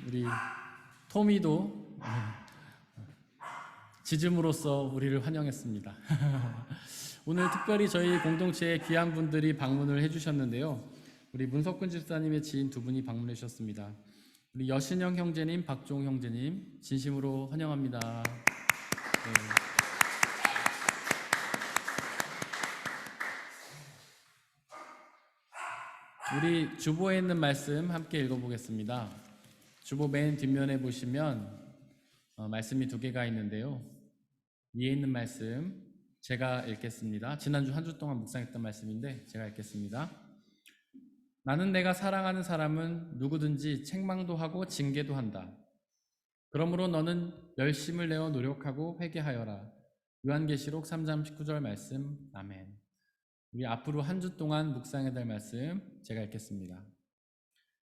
우리 토미도 지즘으로써 우리를 환영했습니다. 오늘 특별히 저희 공동체에 귀한 분들이 방문을 해주셨는데요. 우리 문석근 집사님의 지인 두 분이 방문해 주셨습니다. 우리 여신영 형제님, 박종 형제님 진심으로 환영합니다. 네. 우리 주보에 있는 말씀 함께 읽어보겠습니다. 주보 맨 뒷면에 보시면 말씀이 두 개가 있는데요. 위에 있는 말씀 제가 읽겠습니다. 지난주 한 주 동안 묵상했던 말씀인데 제가 읽겠습니다. 나는 내가 사랑하는 사람은 누구든지 책망도 하고 징계도 한다. 그러므로 너는 열심을 내어 노력하고 회개하여라. 요한계시록 3장 19절 말씀. 아멘. 우리 앞으로 한 주 동안 묵상해야 될 말씀 제가 읽겠습니다.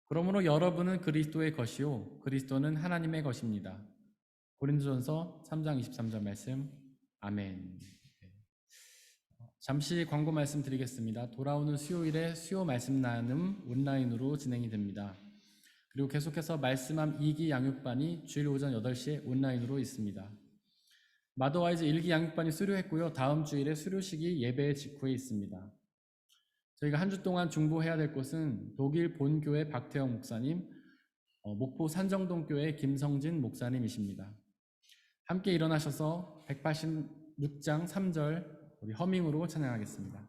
그러므로 여러분은 그리스도의 것이요 그리스도는 하나님의 것입니다. 고린도전서 3장 23절 말씀. 아멘. 잠시 광고 말씀 드리겠습니다. 돌아오는 수요일에 수요 말씀 나눔 온라인으로 진행이 됩니다. 그리고 계속해서 말씀함 2기 양육반이 주일 오전 8시에 온라인으로 있습니다. 마더와이즈 1기 양육반이 수료했고요. 다음 주일에 수료식이 예배 직후에 있습니다. 저희가 한 주 동안 중보해야 될 곳은 독일 본교회 박태영 목사님, 목포 산정동교회 김성진 목사님이십니다. 함께 일어나셔서 186장 3절 우리 허밍으로 찬양하겠습니다.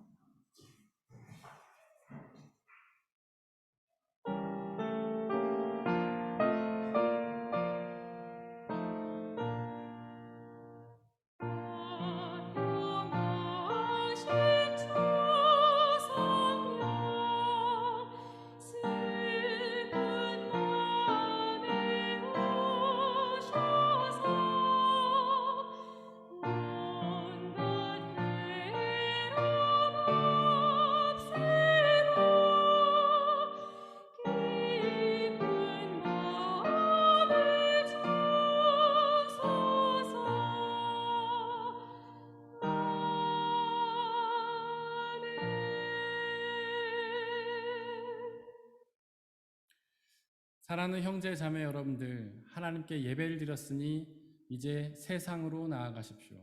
사랑하는 형제 자매 여러분들, 하나님께 예배를 드렸으니 이제 세상으로 나아가십시오.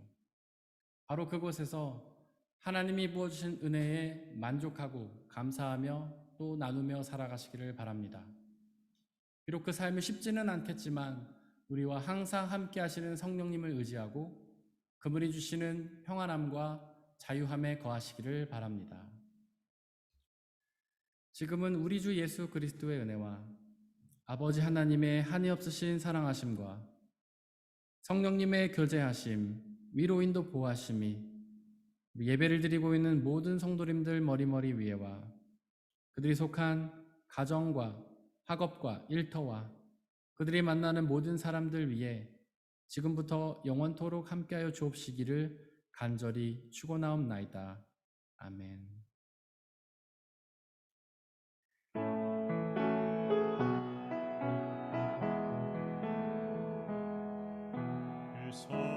바로 그곳에서 하나님이 부어주신 은혜에 만족하고 감사하며 또 나누며 살아가시기를 바랍니다. 비록 그 삶이 쉽지는 않겠지만 우리와 항상 함께 하시는 성령님을 의지하고 그분이 주시는 평안함과 자유함에 거하시기를 바랍니다. 지금은 우리 주 예수 그리스도의 은혜와 아버지 하나님의 한이 없으신 사랑하심과 성령님의 교제하심, 위로인도 보호하심이 예배를 드리고 있는 모든 성도님들 머리머리 위에와 그들이 속한 가정과 학업과 일터와 그들이 만나는 모든 사람들 위에 지금부터 영원토록 함께하여 주옵시기를 간절히 축원하옵나이다. 아멘. 그